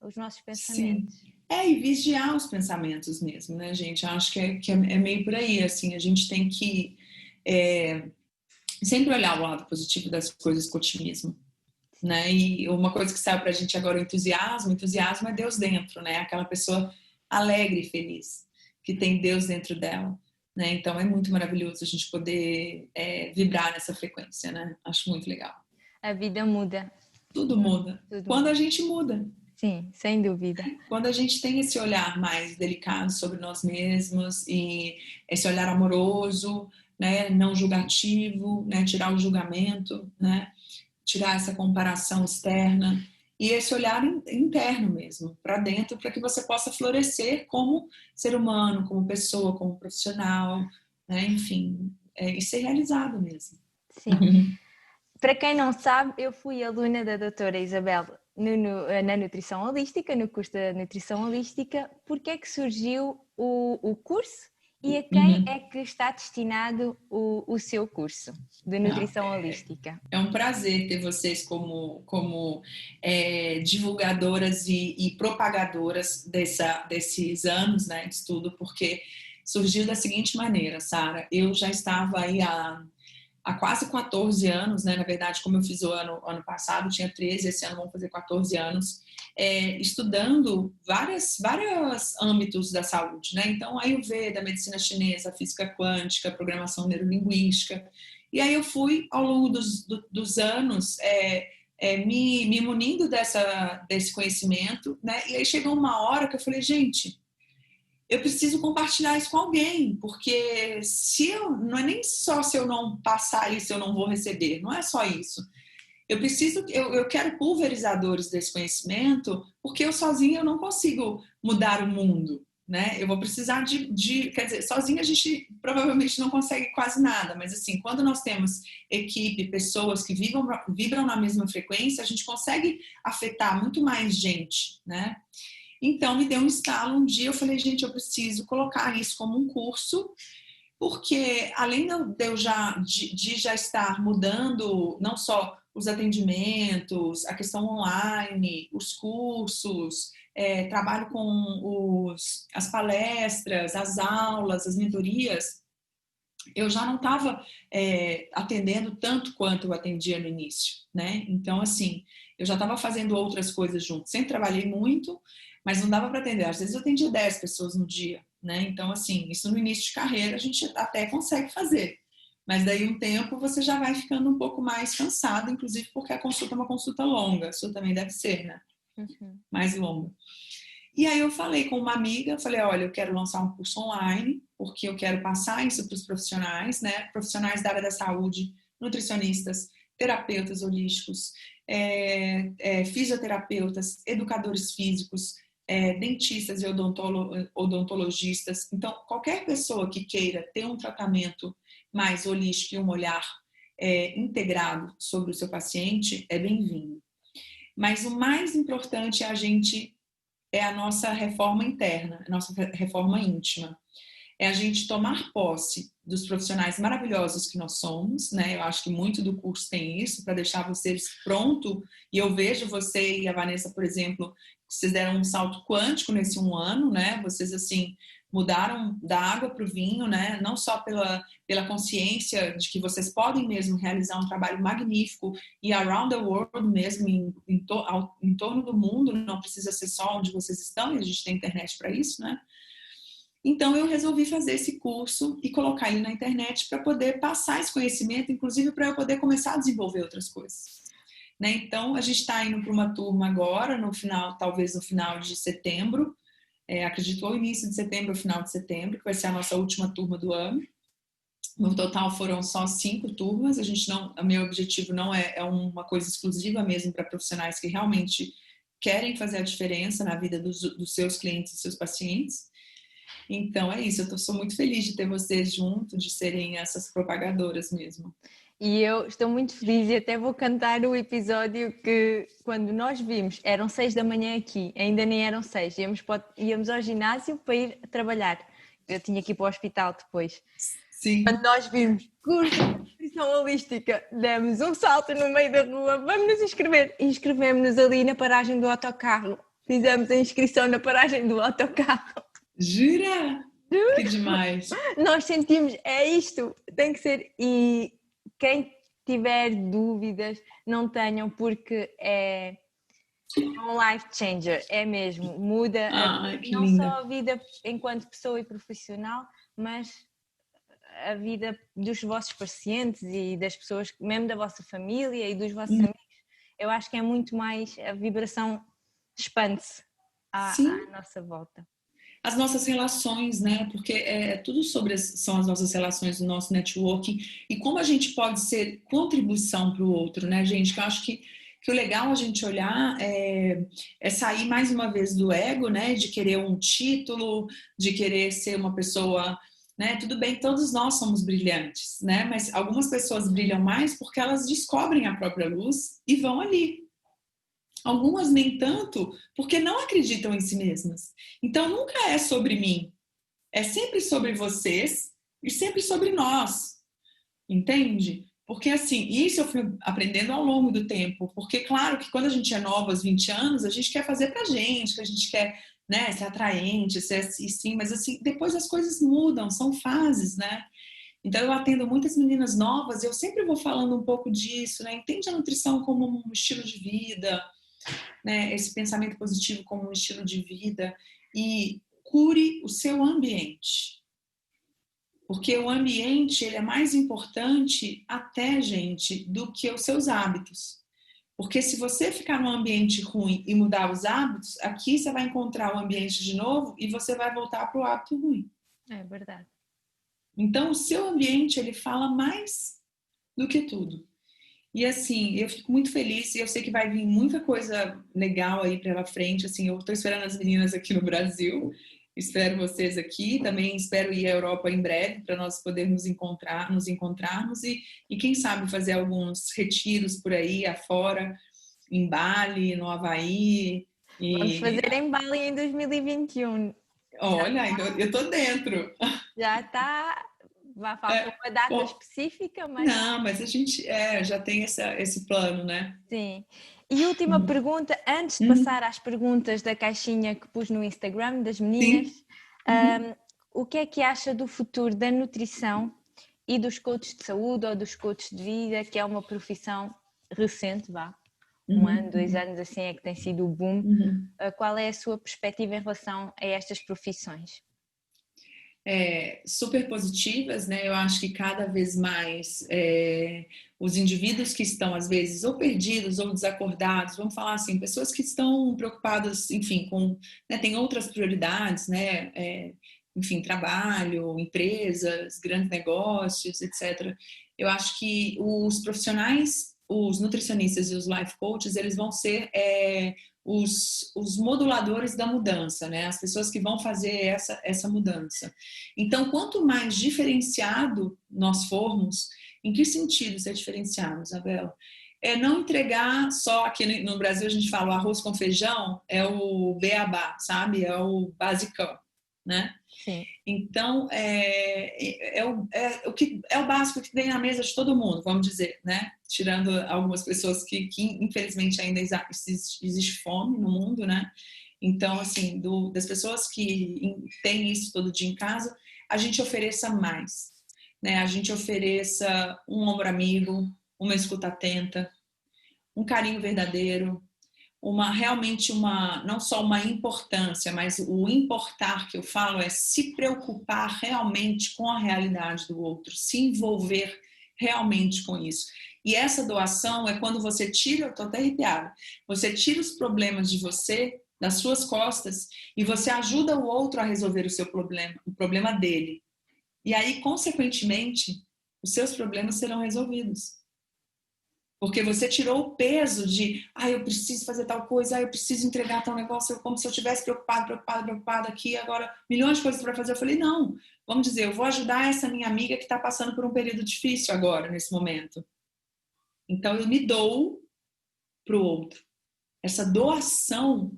os nossos pensamentos. Sim. E vigiar os pensamentos mesmo, né, gente? Eu acho que é meio por aí, assim, a gente tem que sempre olhar o lado positivo das coisas com otimismo, né? E uma coisa que saiu pra gente agora, o entusiasmo é Deus dentro, né? Aquela pessoa alegre e feliz, que tem Deus dentro dela, né? Então é muito maravilhoso a gente poder vibrar nessa frequência, né? Acho muito legal. A vida muda. Tudo muda. Quando a gente muda. Sim, sem dúvida. Quando a gente tem esse olhar mais delicado sobre nós mesmos e esse olhar amoroso, né, não julgativo, né, tirar o julgamento, né, tirar essa comparação externa e esse olhar interno mesmo, para dentro, para que você possa florescer como ser humano, como pessoa, como profissional, né, enfim, e ser realizado mesmo. Sim. Para quem não sabe, eu fui aluna da doutora Isabel na nutrição holística, no curso da nutrição holística. Porque é que surgiu o curso e a quem é que está destinado o seu curso de nutrição holística? É um prazer ter vocês como divulgadoras e propagadoras desses anos, né, de estudo, porque surgiu da seguinte maneira, Sara. Eu já estava aí há quase 14 anos, né? Na verdade, como eu fiz o ano passado, tinha 13, esse ano vão fazer 14 anos, estudando vários âmbitos da saúde, né? Então, Ayurveda, medicina chinesa, física quântica, programação neurolinguística. E aí eu fui, ao longo dos anos, me munindo desse conhecimento, né? E aí chegou uma hora que eu falei, gente, eu preciso compartilhar isso com alguém, porque não é nem só se eu não passar isso, eu não vou receber, não é só isso. Eu quero pulverizadores desse conhecimento, porque eu sozinha eu não consigo mudar o mundo, né? Eu vou precisar quer dizer, sozinha a gente provavelmente não consegue quase nada, mas assim, quando nós temos equipe, pessoas que vibram na mesma frequência, a gente consegue afetar muito mais gente, né? Então, me deu um estalo um dia, eu falei, gente, eu preciso colocar isso como um curso, porque além de eu já estar mudando não só os atendimentos, a questão online, os cursos, trabalho com as palestras, as aulas, as mentorias, eu já não estava atendendo tanto quanto eu atendia no início, né? Então, assim, eu já estava fazendo outras coisas junto. Sempre trabalhei muito, mas não dava para atender. Às vezes eu atendia 10 pessoas no dia, né? Então, assim, isso no início de carreira a gente até consegue fazer. Mas daí um tempo você já vai ficando um pouco mais cansado, inclusive porque a consulta é uma consulta longa. A sua também deve ser, né? Mais longa. E aí eu falei com uma amiga, falei, olha, eu quero lançar um curso online, porque eu quero passar isso para os profissionais, né? Profissionais da área da saúde, nutricionistas, terapeutas holísticos, fisioterapeutas, educadores físicos, dentistas e odontologistas. Então, qualquer pessoa que queira ter um tratamento mais holístico e um olhar integrado sobre o seu paciente é bem-vindo. Mas o mais importante é a nossa reforma interna, a nossa reforma íntima. É a gente tomar posse dos profissionais maravilhosos que nós somos, né? Eu acho que muito do curso tem isso, para deixar vocês pronto. E eu vejo você e a Vanessa, por exemplo, vocês deram um salto quântico nesse 1 ano, né? Vocês, assim, mudaram da água para o vinho, né? Não só pela consciência de que vocês podem mesmo realizar um trabalho magnífico e around the world mesmo, em torno do mundo, não precisa ser só onde vocês estão, e a gente tem internet para isso, né? Então, eu resolvi fazer esse curso e colocar ele na internet para poder passar esse conhecimento, inclusive para eu poder começar a desenvolver outras coisas. Né? Então, a gente está indo para uma turma agora, talvez no final de setembro, acredito ou início de setembro ou final de setembro, que vai ser a nossa última turma do ano. No total foram só 5 turmas. O meu objetivo não é uma coisa exclusiva mesmo para profissionais que realmente querem fazer a diferença na vida dos seus clientes e seus pacientes. Então é isso, eu sou muito feliz de ter vocês junto, de serem essas propagadoras mesmo. E eu estou muito feliz e até vou cantar o episódio que quando nós vimos, eram 6 da manhã aqui, ainda nem eram 6, íamos ao ginásio para ir trabalhar. Eu tinha que ir para o hospital depois. Sim. Quando nós vimos curso de nutrição holística, demos um salto no meio da rua, vamos nos inscrever. Inscrevemos-nos ali na paragem do autocarro. Fizemos a inscrição na paragem do autocarro. Jura? Que demais! Nós sentimos, é isto, tem que ser. E quem tiver dúvidas, não tenham, porque é um life changer, é mesmo. Muda não linda. só a vida enquanto pessoa e profissional, mas a vida dos vossos pacientes e das pessoas, mesmo da vossa família e dos vossos amigos. Eu acho que é muito mais, a vibração expande-se à nossa volta. As nossas relações, né? Porque tudo são as nossas relações, o nosso networking e como a gente pode ser contribuição para o outro, né, gente? Que eu acho que o legal a gente olhar é sair mais uma vez do ego, né? De querer um título, de querer ser uma pessoa, né? Tudo bem, todos nós somos brilhantes, né? Mas algumas pessoas brilham mais porque elas descobrem a própria luz e vão ali. Algumas nem tanto, porque não acreditam em si mesmas. Então, nunca é sobre mim. É sempre sobre vocês e sempre sobre nós. Entende? Porque, assim, isso eu fui aprendendo ao longo do tempo. Porque, claro, que quando a gente é nova, aos 20 anos, a gente quer fazer pra gente, que a gente quer, né, ser atraente, ser assim, mas, assim, depois as coisas mudam, são fases, né? Então, eu atendo muitas meninas novas e eu sempre vou falando um pouco disso, né? Entende a nutrição como um estilo de vida, né, esse pensamento positivo como um estilo de vida e cure o seu ambiente. Porque o ambiente ele é mais importante até, gente, do que os seus hábitos. Porque se você ficar num ambiente ruim e mudar os hábitos, aqui você vai encontrar o ambiente de novo e você vai voltar para o hábito ruim. É verdade. Então, o seu ambiente, ele fala mais do que tudo. E assim, eu fico muito feliz e eu sei que vai vir muita coisa legal aí pela frente. Assim, eu estou esperando as meninas aqui no Brasil, espero vocês aqui, também espero ir à Europa em breve para nós podermos nos encontrarmos e quem sabe fazer alguns retiros por aí afora, em Bali, no Havaí. Vamos fazer em Bali em 2021. Olha, eu tô dentro. Já está. Vai faltar uma data específica, mas... Não, mas a gente já tem esse plano, né? Sim. E última pergunta, antes de passar às perguntas da caixinha que pus no Instagram das meninas, o que é que acha do futuro da nutrição e dos coaches de saúde ou dos coaches de vida, que é uma profissão recente, um ano, 2 anos, assim é que tem sido o boom. Qual é a sua perspectiva em relação a estas profissões? Super positivas, né? Eu acho que cada vez mais os indivíduos que estão, às vezes, ou perdidos ou desacordados, vamos falar assim, pessoas que estão preocupadas, enfim, né, tem outras prioridades, né? Enfim, trabalho, empresas, grandes negócios, etc. Eu acho que os profissionais os nutricionistas e os life coaches, eles vão ser os moduladores da mudança, né? As pessoas que vão fazer essa mudança. Então, quanto mais diferenciado nós formos, em que sentido ser diferenciado, Isabela? É não entregar só, aqui no Brasil a gente fala o arroz com feijão, é o beabá, sabe? É o basicão, né? Sim. Então, é o básico que tem na mesa de todo mundo, vamos dizer, né? Tirando algumas pessoas que infelizmente ainda existe fome no mundo, né? Então, assim, das pessoas que têm isso todo dia em casa, a gente ofereça mais, né? A gente ofereça um ombro amigo, uma escuta atenta, um carinho verdadeiro, não só uma importância, mas o importar que eu falo é se preocupar realmente com a realidade do outro, se envolver realmente com isso. E essa doação é quando você tira, eu estou até arrepiada, você tira os problemas de você, das suas costas, e você ajuda o outro a resolver o problema dele. E aí, consequentemente, os seus problemas serão resolvidos. Porque você tirou o peso de, eu preciso fazer tal coisa, eu preciso entregar tal negócio, como se eu estivesse preocupada aqui, agora milhões de coisas para fazer. Eu falei, não, vamos dizer, eu vou ajudar essa minha amiga que está passando por um período difícil agora, nesse momento. Então, eu me dou para o outro. Essa doação,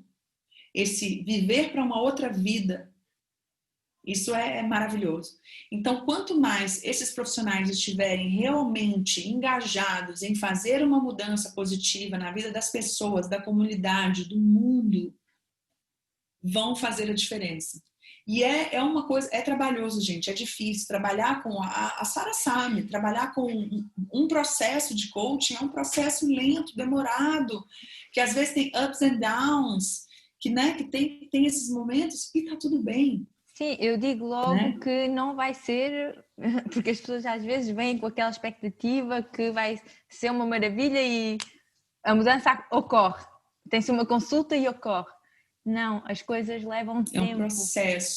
esse viver para uma outra vida, isso é maravilhoso. Então, quanto mais esses profissionais estiverem realmente engajados em fazer uma mudança positiva na vida das pessoas, da comunidade, do mundo, vão fazer a diferença. E é uma coisa, é trabalhoso, gente, é difícil. Trabalhar com, a Sara sabe, trabalhar com um processo de coaching é um processo lento, demorado, que às vezes tem ups and downs, que tem esses momentos e tá tudo bem. Sim, eu digo logo que não vai ser, porque as pessoas às vezes vêm com aquela expectativa que vai ser uma maravilha e a mudança ocorre. Tem-se uma consulta e ocorre. Não, as coisas levam tempo.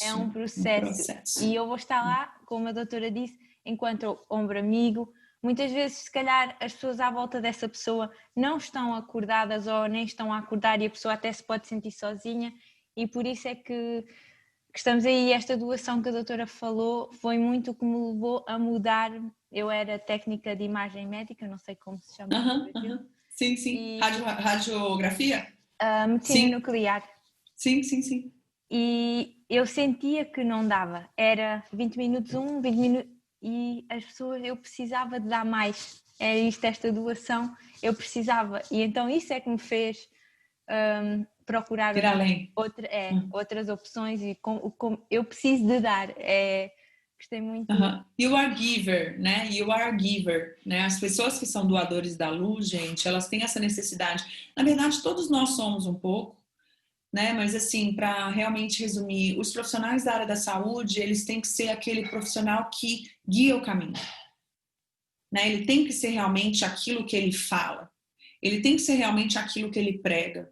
É um processo. E eu vou estar lá, como a doutora disse, enquanto ombro amigo. Muitas vezes, se calhar, as pessoas à volta dessa pessoa não estão acordadas ou nem estão a acordar e a pessoa até se pode sentir sozinha, e por isso é que estamos aí. Esta doação que a doutora falou foi muito o que me levou a mudar. Eu era técnica de imagem médica, não sei como se chama no Brasil. Sim. E radiografia? Medicina nuclear. Sim. E eu sentia que não dava. Era 20 minutos 20 minutos... E as pessoas, eu precisava de dar mais. Era esta doação, eu precisava. E então isso é que me fez procurar outras opções e como eu preciso de dar. Gostei muito. You are giver, né? You are giver, né? As pessoas que são doadores da luz, gente, elas têm essa necessidade. Na verdade, todos nós somos um pouco, né? Mas assim, para realmente resumir, os profissionais da área da saúde, eles têm que ser aquele profissional que guia o caminho, né? Ele tem que ser realmente aquilo que ele fala. Ele tem que ser realmente aquilo que ele prega.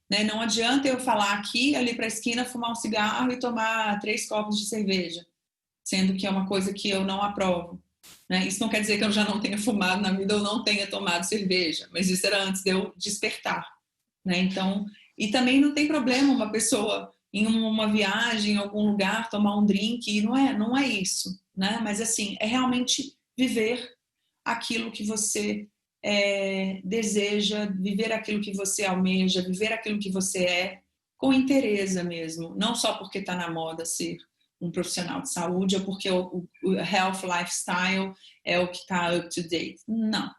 Né? Não adianta eu falar aqui, ali para a esquina, fumar um cigarro e tomar 3 copos de cerveja, sendo que é uma coisa que eu não aprovo. Né? Isso não quer dizer que eu já não tenha fumado na vida ou não tenha tomado cerveja, mas isso era antes de eu despertar. Né? Então, e também não tem problema uma pessoa em uma viagem, em algum lugar, tomar um drink, e não é isso. Né? Mas assim, é realmente viver aquilo que você deseja, viver aquilo que você almeja, viver aquilo que você é, com interesse mesmo, não só porque está na moda ser um profissional de saúde ou porque o health lifestyle é o que está up to date. Não.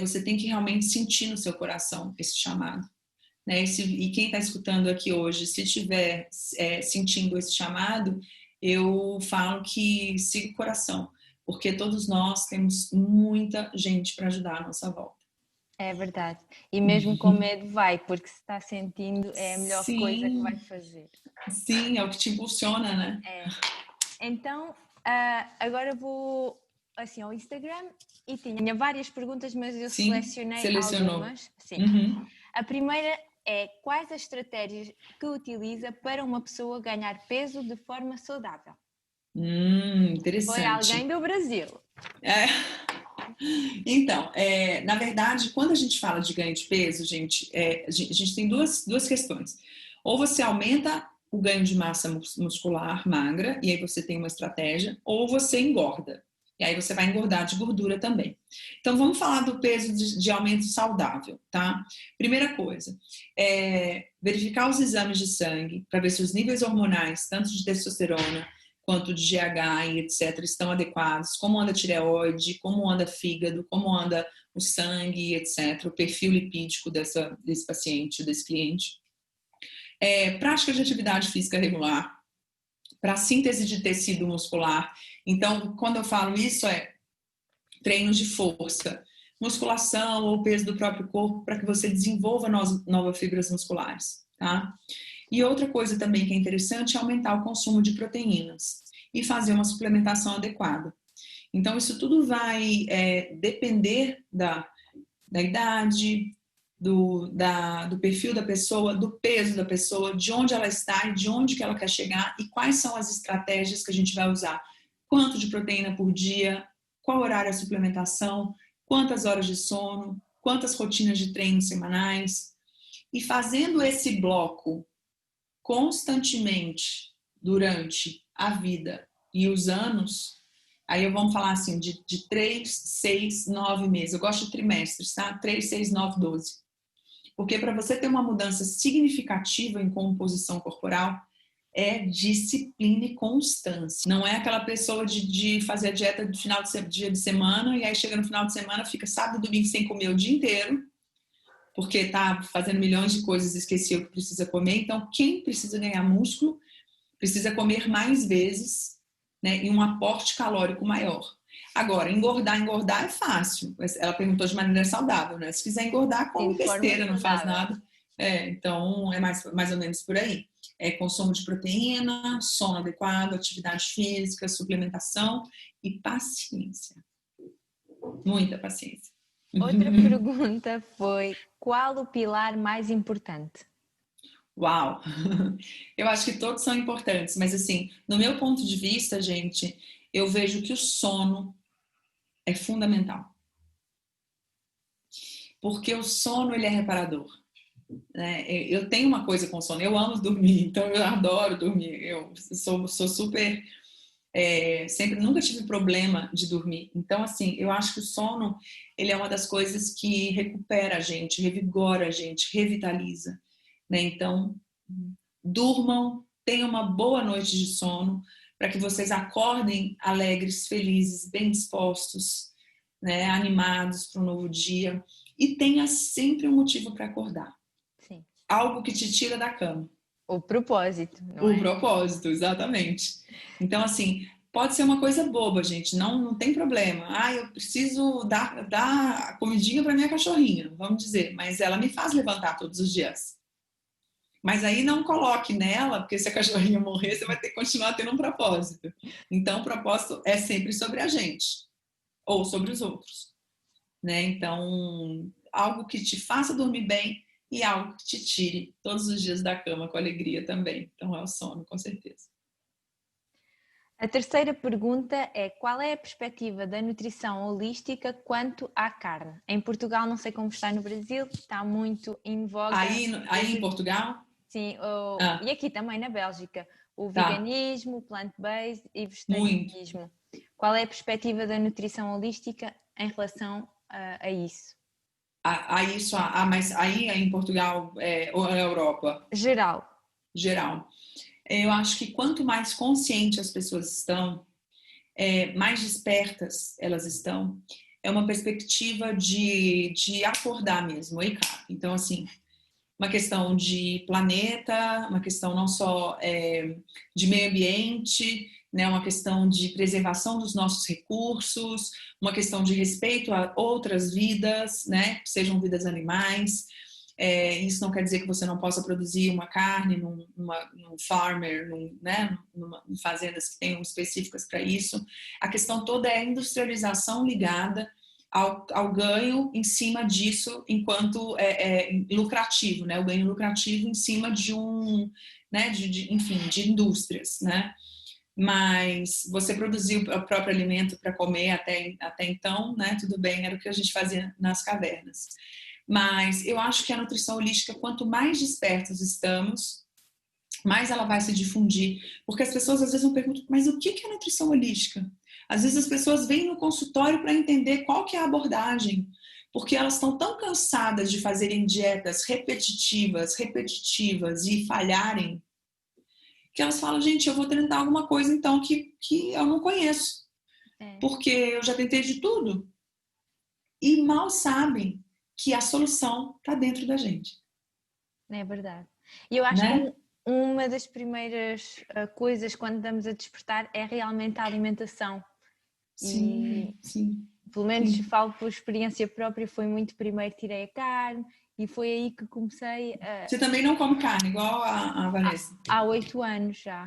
Você tem que realmente sentir no seu coração esse chamado. Né? E quem está escutando aqui hoje, se estiver sentindo esse chamado, eu falo que siga o coração. Porque todos nós temos muita gente para ajudar à nossa volta. É verdade. E mesmo com medo vai, porque se está sentindo é a melhor coisa que vai fazer. Sim, é o que te impulsiona, né? Então, agora vou assim ao Instagram e tinha várias perguntas, mas eu selecionei algumas. Sim. A primeira é: quais as estratégias que utiliza para uma pessoa ganhar peso de forma saudável? Interessante. Foi alguém do Brasil. Então, na verdade, quando a gente fala de ganho de peso, gente, a gente tem duas questões. Ou você aumenta o ganho de massa muscular magra, e aí você tem uma estratégia, ou você engorda. E aí você vai engordar de gordura também. Então, vamos falar do peso de aumento saudável, tá? Primeira coisa, verificar os exames de sangue para ver se os níveis hormonais, tanto de testosterona quanto de GH e etc., estão adequados, como anda a tireoide, como anda fígado, como anda o sangue, etc., o perfil lipídico desse paciente, desse cliente. Prática de atividade física regular, para síntese de tecido muscular. Então, quando eu falo isso, treinos de força, musculação ou peso do próprio corpo para que você desenvolva novas fibras musculares, tá? E outra coisa também que é interessante é aumentar o consumo de proteínas e fazer uma suplementação adequada. Então, isso tudo vai depender da idade, do perfil da pessoa, do peso da pessoa, de onde ela está e de onde que ela quer chegar e quais são as estratégias que a gente vai usar. Quanto de proteína por dia, qual horário a suplementação, quantas horas de sono, quantas rotinas de treino semanais. E fazendo esse bloco constantemente durante a vida e os anos, aí vamos falar assim, de 3, 6, 9 meses. Eu gosto de trimestres, tá? 3, 6, 9, 12. Porque para você ter uma mudança significativa em composição corporal, é disciplina e constância. Não é aquela pessoa de fazer a dieta de final dia de semana e aí chega no final de semana, fica sábado e domingo sem comer o dia inteiro, porque tá fazendo milhões de coisas e esqueceu que precisa comer. Então, quem precisa ganhar músculo precisa comer mais vezes, né, e um aporte calórico maior. Agora, engordar é fácil. Ela perguntou de maneira saudável, né? Se quiser engordar, come besteira, não faz nada. Então, é mais ou menos por aí. Consumo de proteína, sono adequado, atividade física, suplementação e paciência. Muita paciência. Outra pergunta foi: qual o pilar mais importante? Uau! Eu acho que todos são importantes, mas assim, no meu ponto de vista, gente, eu vejo que o sono é fundamental. Porque o sono, ele é reparador. Eu tenho uma coisa com sono, eu amo dormir, então eu adoro dormir. Eu sou super... sempre, nunca tive problema de dormir. Então, assim, eu acho que o sono, ele é uma das coisas que recupera a gente, revigora a gente, revitaliza. Né? Então, durmam, tenham uma boa noite de sono, para que vocês acordem alegres, felizes, bem dispostos, né? Animados para um novo dia. E tenha sempre um motivo para acordar. Sim. Algo que te tira da cama. O propósito, não é? O propósito, exatamente. Então, assim, pode ser uma coisa boba, gente, não tem problema. Eu preciso dar comidinha para minha cachorrinha, vamos dizer, mas ela me faz levantar todos os dias. Mas aí não coloque nela, porque se a cachorrinha morrer, você vai ter que continuar tendo um propósito. Então, o propósito é sempre sobre a gente, ou sobre os outros. Né? Então, algo que te faça dormir bem e algo que te tire todos os dias da cama com alegria também. Então, é o sono, com certeza. A terceira pergunta é: qual é a perspectiva da nutrição holística quanto à carne? Em Portugal, não sei como está no Brasil, está muito em voga. Aí em Portugal? Sim, e aqui também na Bélgica, o veganismo, plant-based e vegetarianismo. Qual é a perspectiva da nutrição holística em relação a isso? Mas aí em Portugal ou na Europa? Geral. Eu acho que quanto mais conscientes as pessoas estão, mais despertas elas estão, é uma perspectiva de acordar mesmo. Então, assim, uma questão de planeta, uma questão não só de meio ambiente, né, uma questão de preservação dos nossos recursos, uma questão de respeito a outras vidas, né, que sejam vidas animais. Isso não quer dizer que você não possa produzir uma carne num farmer, em fazendas que tenham específicas para isso. A questão toda é a industrialização ligada ao ganho em cima disso, enquanto lucrativo, né? O ganho lucrativo em cima de de indústrias, né? mas você produzir o próprio alimento para comer até então, né? Tudo bem, era o que a gente fazia nas cavernas. Mas eu acho que a nutrição holística, quanto mais despertos estamos, mais ela vai se difundir. Porque as pessoas às vezes me perguntam, mas o que é nutrição holística? Às vezes as pessoas vêm no consultório para entender qual que é a abordagem, porque elas estão tão cansadas de fazerem dietas repetitivas e falharem, que elas falam, gente, eu vou tentar alguma coisa então que eu não conheço, porque eu já tentei de tudo. E mal sabem que a solução está dentro da gente. É verdade. E eu acho que uma das primeiras coisas quando estamos a despertar é realmente a alimentação. Sim, sim. Pelo menos falo por experiência própria, foi muito primeiro tirei a carne e foi aí que comecei a... Você também não come carne, igual a Vanessa? Há 8 anos já.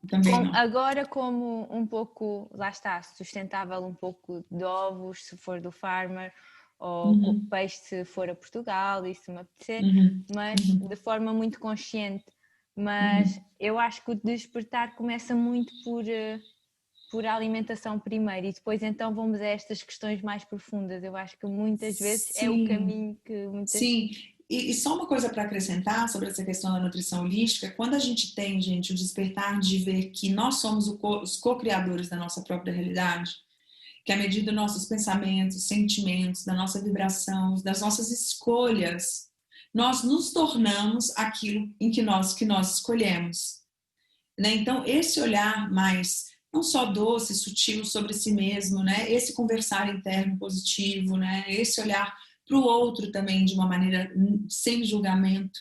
Também não. Agora como um pouco, lá está, sustentável, um pouco de ovos, se for do farmer, ou peixe se for a Portugal, e se me apetecer, mas de forma muito consciente. Mas eu acho que o despertar começa muito por a alimentação primeiro e depois então vamos a estas questões mais profundas. Eu acho que muitas vezes é o caminho que muitas... Sim, e só uma coisa para acrescentar sobre essa questão da nutrição holística, quando a gente tem, gente, o despertar de ver que nós somos os co-criadores da nossa própria realidade, que à medida dos nossos pensamentos, sentimentos, da nossa vibração, das nossas escolhas, nós nos tornamos aquilo que nós escolhemos. Né? Então, esse olhar mais, não só doce, sutil sobre si mesmo, né? Esse conversar interno positivo, né? Esse olhar para o outro também de uma maneira sem julgamento.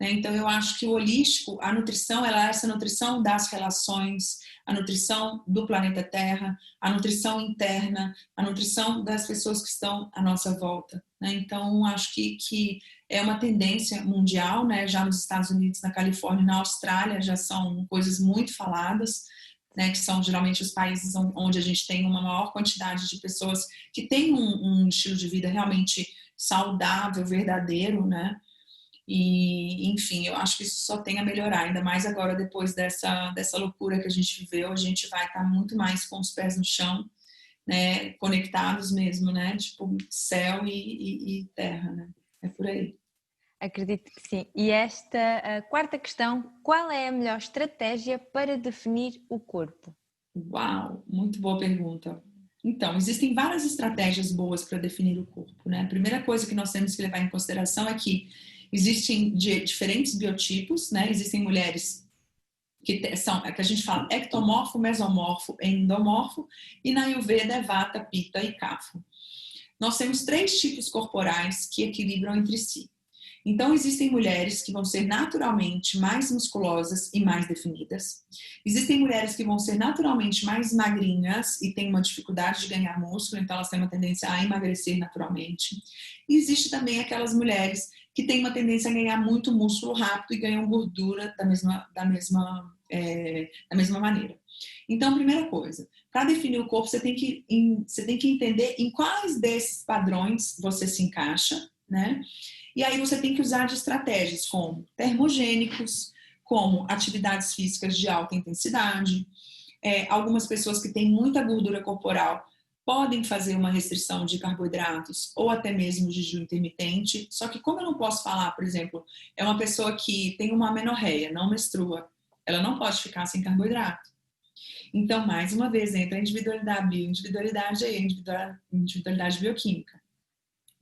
Né? Então, eu acho que o holístico, a nutrição, ela é essa nutrição das relações, a nutrição do planeta Terra, a nutrição interna, a nutrição das pessoas que estão à nossa volta. Né? Então, acho que é uma tendência mundial, né? Já nos Estados Unidos, na Califórnia, na Austrália, já são coisas muito faladas, né? Que são geralmente os países onde a gente tem uma maior quantidade de pessoas que têm um estilo de vida realmente saudável, verdadeiro, né? E, enfim, eu acho que isso só tem a melhorar, ainda mais agora depois dessa loucura que a gente viveu, a gente vai estar muito mais com os pés no chão, né, conectados mesmo, né, tipo céu e terra, né, é por aí. Acredito que sim. E esta quarta questão, qual é a melhor estratégia para definir o corpo? Uau, muito boa pergunta. Então, existem várias estratégias boas para definir o corpo, né? A primeira coisa que nós temos que levar em consideração é que existem diferentes biotipos, né? Existem mulheres que são, que a gente fala ectomorfo, mesomorfo, endomorfo, e na Ayurveda é Vata, Pitta e Kapha. Nós temos 3 tipos corporais que equilibram entre si. Então, existem mulheres que vão ser naturalmente mais musculosas e mais definidas. Existem mulheres que vão ser naturalmente mais magrinhas e têm uma dificuldade de ganhar músculo, então elas têm uma tendência a emagrecer naturalmente. E existe também aquelas mulheres que têm uma tendência a ganhar muito músculo rápido e ganham gordura da mesma maneira. Então, primeira coisa, para definir o corpo, você tem que entender em quais desses padrões você se encaixa, né? E aí você tem que usar de estratégias como termogênicos, como atividades físicas de alta intensidade. Algumas pessoas que têm muita gordura corporal podem fazer uma restrição de carboidratos ou até mesmo jejum intermitente. Só que como eu não posso falar, por exemplo, é uma pessoa que tem uma amenorreia, não menstrua, ela não pode ficar sem carboidrato. Então, mais uma vez, entra a individualidade, bioindividualidade e individualidade bioquímica.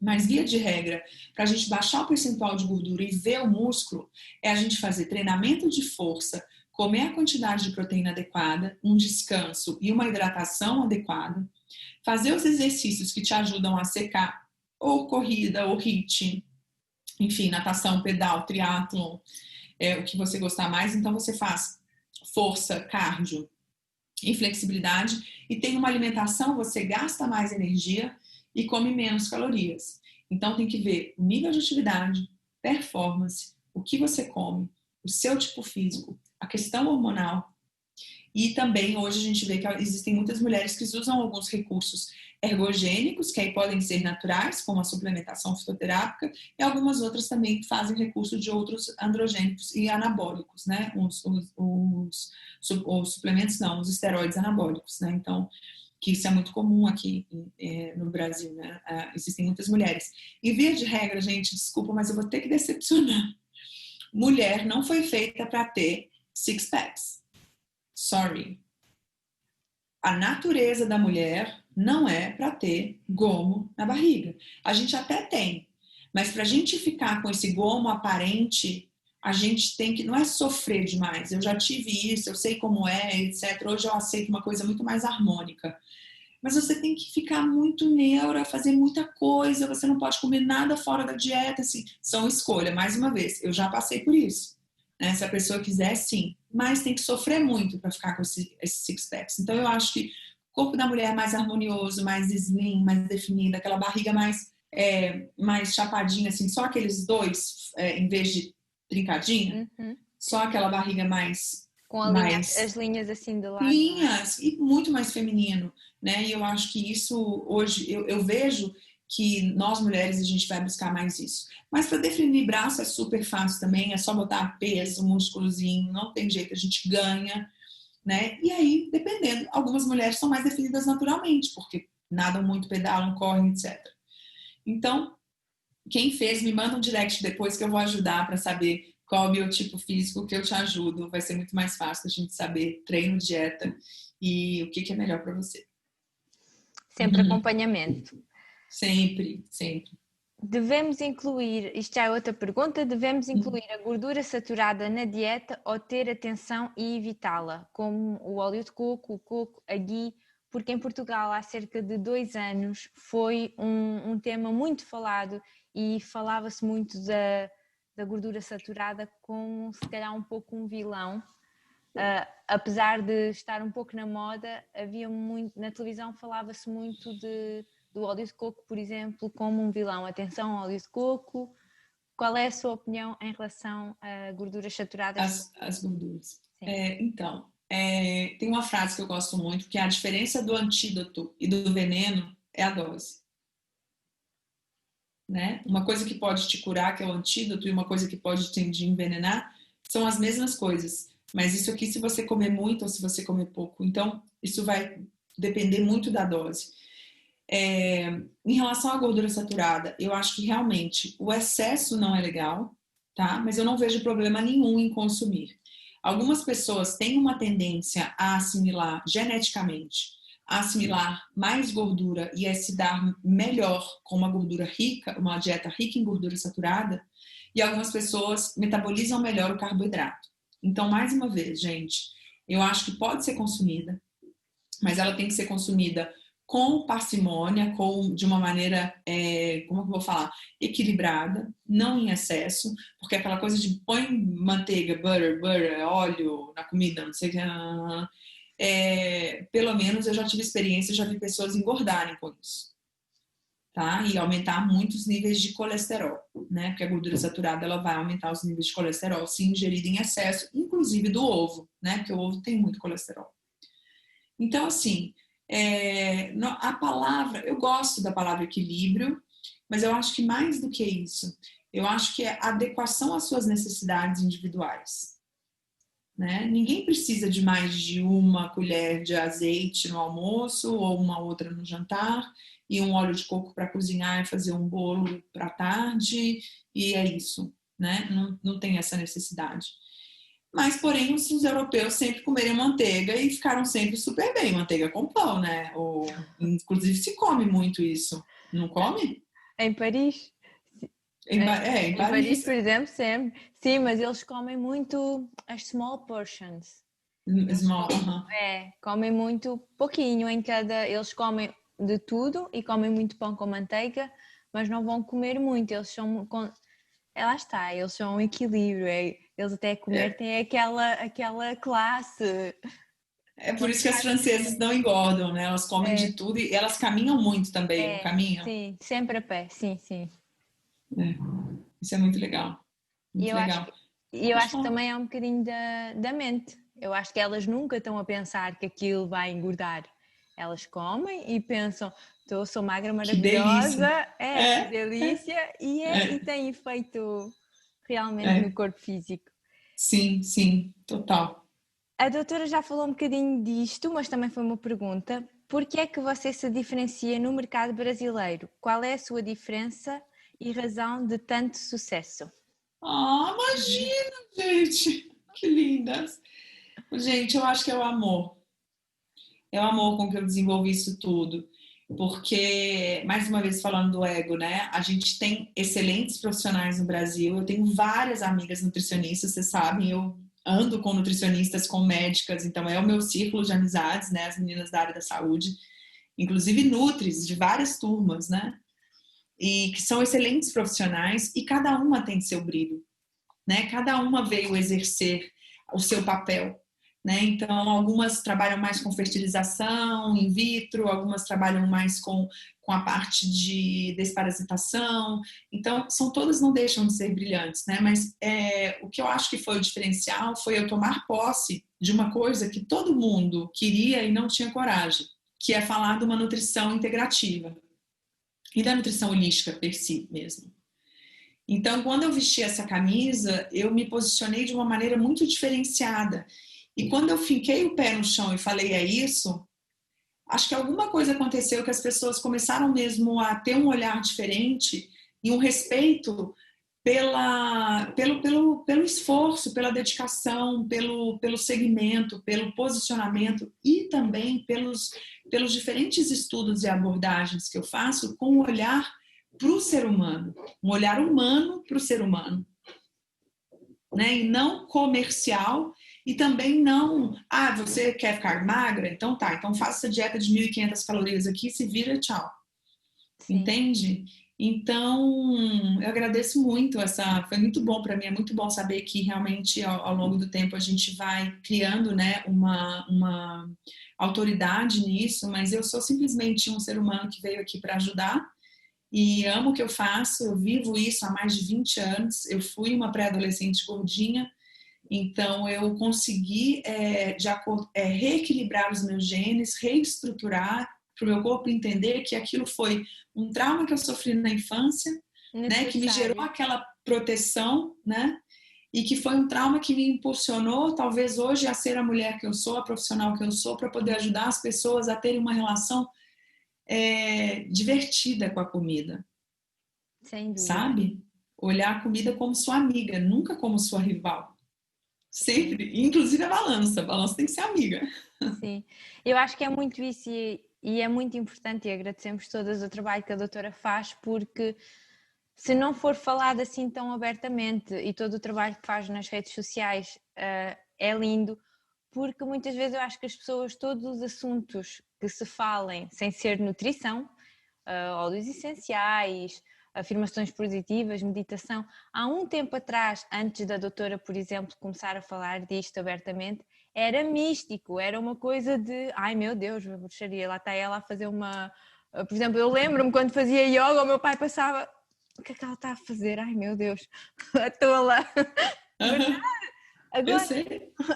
Mas, via de regra, para a gente baixar o percentual de gordura e ver o músculo, é a gente fazer treinamento de força, comer a quantidade de proteína adequada, um descanso e uma hidratação adequada, fazer os exercícios que te ajudam a secar, ou corrida, ou HIIT, enfim, natação, pedal, triatlon, o que você gostar mais. Então, você faz força, cardio e flexibilidade e tem uma alimentação, você gasta mais energia e come menos calorias. Então tem que ver o nível de atividade, performance, o que você come, o seu tipo físico, a questão hormonal. E também hoje a gente vê que existem muitas mulheres que usam alguns recursos ergogênicos, que aí podem ser naturais, como a suplementação fitoterápica, e algumas outras também que fazem recurso de outros androgênicos e anabólicos, né? Os suplementos não, os esteroides anabólicos, né? Então, que isso é muito comum aqui no Brasil, né? Existem muitas mulheres. E via de regra, gente, desculpa, mas eu vou ter que decepcionar. Mulher não foi feita para ter six packs. Sorry. A natureza da mulher não é para ter gomo na barriga. A gente até tem, mas para a gente ficar com esse gomo aparente, a gente tem que, não é sofrer demais. Eu já tive isso, eu sei como é, etc. Hoje eu aceito uma coisa muito mais harmônica. Mas você tem que ficar muito neura, fazer muita coisa, você não pode comer nada fora da dieta, assim. São escolha, mais uma vez, eu já passei por isso. Né? Se a pessoa quiser, sim. Mas tem que sofrer muito para ficar com esses six packs. Então eu acho que o corpo da mulher é mais harmonioso, mais slim, mais definido, aquela barriga mais chapadinha, assim, só aqueles dois, em vez de trincadinha, só aquela barriga mais... Com as linhas assim de lado. Linhas, e muito mais feminino, né? E eu acho que isso, hoje, eu vejo que nós mulheres, a gente vai buscar mais isso. Mas para definir braço é super fácil também, é só botar peso, músculozinho, não tem jeito, a gente ganha, né? E aí, dependendo, algumas mulheres são mais definidas naturalmente, porque nadam muito, pedalam, correm, etc. Então, quem fez, me manda um direct depois que eu vou ajudar para saber qual é o biotipo físico que eu te ajudo. Vai ser muito mais fácil a gente saber treino, dieta e o que é melhor para você. Sempre acompanhamento. Sempre, sempre. Devemos incluir, isto já é outra pergunta, devemos incluir a gordura saturada na dieta ou ter atenção e evitá-la, como o óleo de coco, o coco, a ghee, porque em Portugal há cerca de 2 anos foi um tema muito falado e falava-se muito da gordura saturada como se calhar um pouco um vilão. Apesar de estar um pouco na moda, havia muito, na televisão falava-se muito do óleo de coco, por exemplo, como um vilão. Atenção ao óleo de coco. Qual é a sua opinião em relação a gorduras saturadas? As gorduras. Então, tem uma frase que eu gosto muito, que a diferença do antídoto e do veneno é a dose. Né? Uma coisa que pode te curar, que é o antídoto, e uma coisa que pode te envenenar, são as mesmas coisas. Mas isso aqui, se você comer muito ou se você comer pouco. Então, isso vai depender muito da dose. Em relação à gordura saturada, eu acho que realmente o excesso não é legal, tá? Mas eu não vejo problema nenhum em consumir. Algumas pessoas têm uma tendência a assimilar geneticamente, a assimilar mais gordura e a se dar melhor com uma gordura rica, uma dieta rica em gordura saturada, e algumas pessoas metabolizam melhor o carboidrato. Então, mais uma vez, gente, eu acho que pode ser consumida, mas ela tem que ser consumida com parcimônia, de uma maneira, como eu vou falar, equilibrada, não em excesso, porque aquela coisa de põe manteiga, butter, óleo na comida, não sei o que, pelo menos eu já tive experiência, já vi pessoas engordarem com isso. Tá? E aumentar muito os níveis de colesterol, né? Porque a gordura saturada ela vai aumentar os níveis de colesterol se ingerida em excesso, inclusive do ovo, né? Porque o ovo tem muito colesterol. Então, assim, a palavra, eu gosto da palavra equilíbrio, mas eu acho que mais do que isso, eu acho que é adequação às suas necessidades individuais. Né? Ninguém precisa de mais de uma colher de azeite no almoço ou uma outra no jantar e um óleo de coco para cozinhar e fazer um bolo para tarde e é isso, né? Não tem essa necessidade. Mas, porém, os europeus sempre comeram manteiga e ficaram sempre super bem, manteiga com pão, né? Inclusive se come muito isso, não come? Em Paris? Em Paris, por exemplo, sempre. Sim, mas eles comem muito as small portions. Comem muito pouquinho em cada. Eles comem de tudo e comem muito pão com manteiga, mas não vão comer muito. Eles são. Lá está, eles são um equilíbrio. Eles até comer têm aquela classe. É por isso que as francesas não engordam, né? Elas comem de tudo e elas caminham muito também, não caminham? Sim, sempre a pé, sim. Isso é muito legal. Muito legal. Eu acho que também é um bocadinho da mente. Eu acho que elas nunca estão a pensar que aquilo vai engordar. Elas comem e pensam, sou magra, Que delícia. maravilhosa, que delícia, e tem efeito realmente no corpo físico. Sim, sim, total. A doutora já falou um bocadinho disto, mas também foi uma pergunta. Por que é que você se diferencia no mercado brasileiro? Qual é a sua diferença e razão de tanto sucesso? Imagina, gente! Que lindas! Gente, eu acho que é o amor. É o amor com que eu desenvolvi isso tudo. Porque, mais uma vez falando do ego, né? A gente tem excelentes profissionais no Brasil. Eu tenho várias amigas nutricionistas, vocês sabem, eu ando com nutricionistas, com médicas, então é o meu círculo de amizades, né? As meninas da área da saúde, inclusive nutris de várias turmas, né? E que são excelentes profissionais e cada uma tem seu brilho, né? Cada uma veio exercer o seu papel, né? Então, algumas trabalham mais com fertilização in vitro, algumas trabalham mais com a parte de desparasitação. Então, todas não deixam de ser brilhantes, né? Mas o que eu acho que foi o diferencial foi eu tomar posse de uma coisa que todo mundo queria e não tinha coragem, que é falar de uma nutrição integrativa e da nutrição holística per si mesmo. Então, quando eu vesti essa camisa, eu me posicionei de uma maneira muito diferenciada. E quando eu finquei o pé no chão e falei, é isso, acho que alguma coisa aconteceu que as pessoas começaram mesmo a ter um olhar diferente e um respeito pelo esforço, pela dedicação, pelo segmento, pelo posicionamento e também pelos diferentes estudos e abordagens que eu faço com um olhar para o ser humano, um olhar humano para o ser humano, né? E não comercial. E também não, você quer ficar magra? Então tá, então faça essa dieta de 1.500 calorias aqui, se vira, tchau. Sim. Entende? Então, eu agradeço muito foi muito bom para mim, é muito bom saber que realmente ao longo do tempo a gente vai criando, né, uma autoridade nisso, mas eu sou simplesmente um ser humano que veio aqui para ajudar e amo o que eu faço, eu vivo isso há mais de 20 anos, eu fui uma pré-adolescente gordinha. Então, eu consegui reequilibrar os meus genes, reestruturar para o meu corpo entender que aquilo foi um trauma que eu sofri na infância, né, que me gerou aquela proteção, né, e que foi um trauma que me impulsionou, talvez hoje, a ser a mulher que eu sou, a profissional que eu sou, para poder ajudar as pessoas a terem uma relação divertida com a comida. Sem dúvida. Sabe? Olhar a comida como sua amiga, nunca como sua rival. Sempre, inclusive a balança tem que ser amiga. Sim, eu acho que é muito isso e é muito importante e agradecemos todas o trabalho que a doutora faz, porque se não for falado assim tão abertamente e todo o trabalho que faz nas redes sociais é lindo, porque muitas vezes eu acho que as pessoas, todos os assuntos que se falem sem ser nutrição, óleos essenciais, afirmações positivas, meditação. Há um tempo atrás, antes da doutora, por exemplo, começar a falar disto abertamente, era místico, era uma coisa de, ai meu Deus, uma bruxaria, lá está ela a fazer uma... Por exemplo, eu lembro-me quando fazia yoga, o meu pai passava, o que é que ela está a fazer? Ai meu Deus, a tola.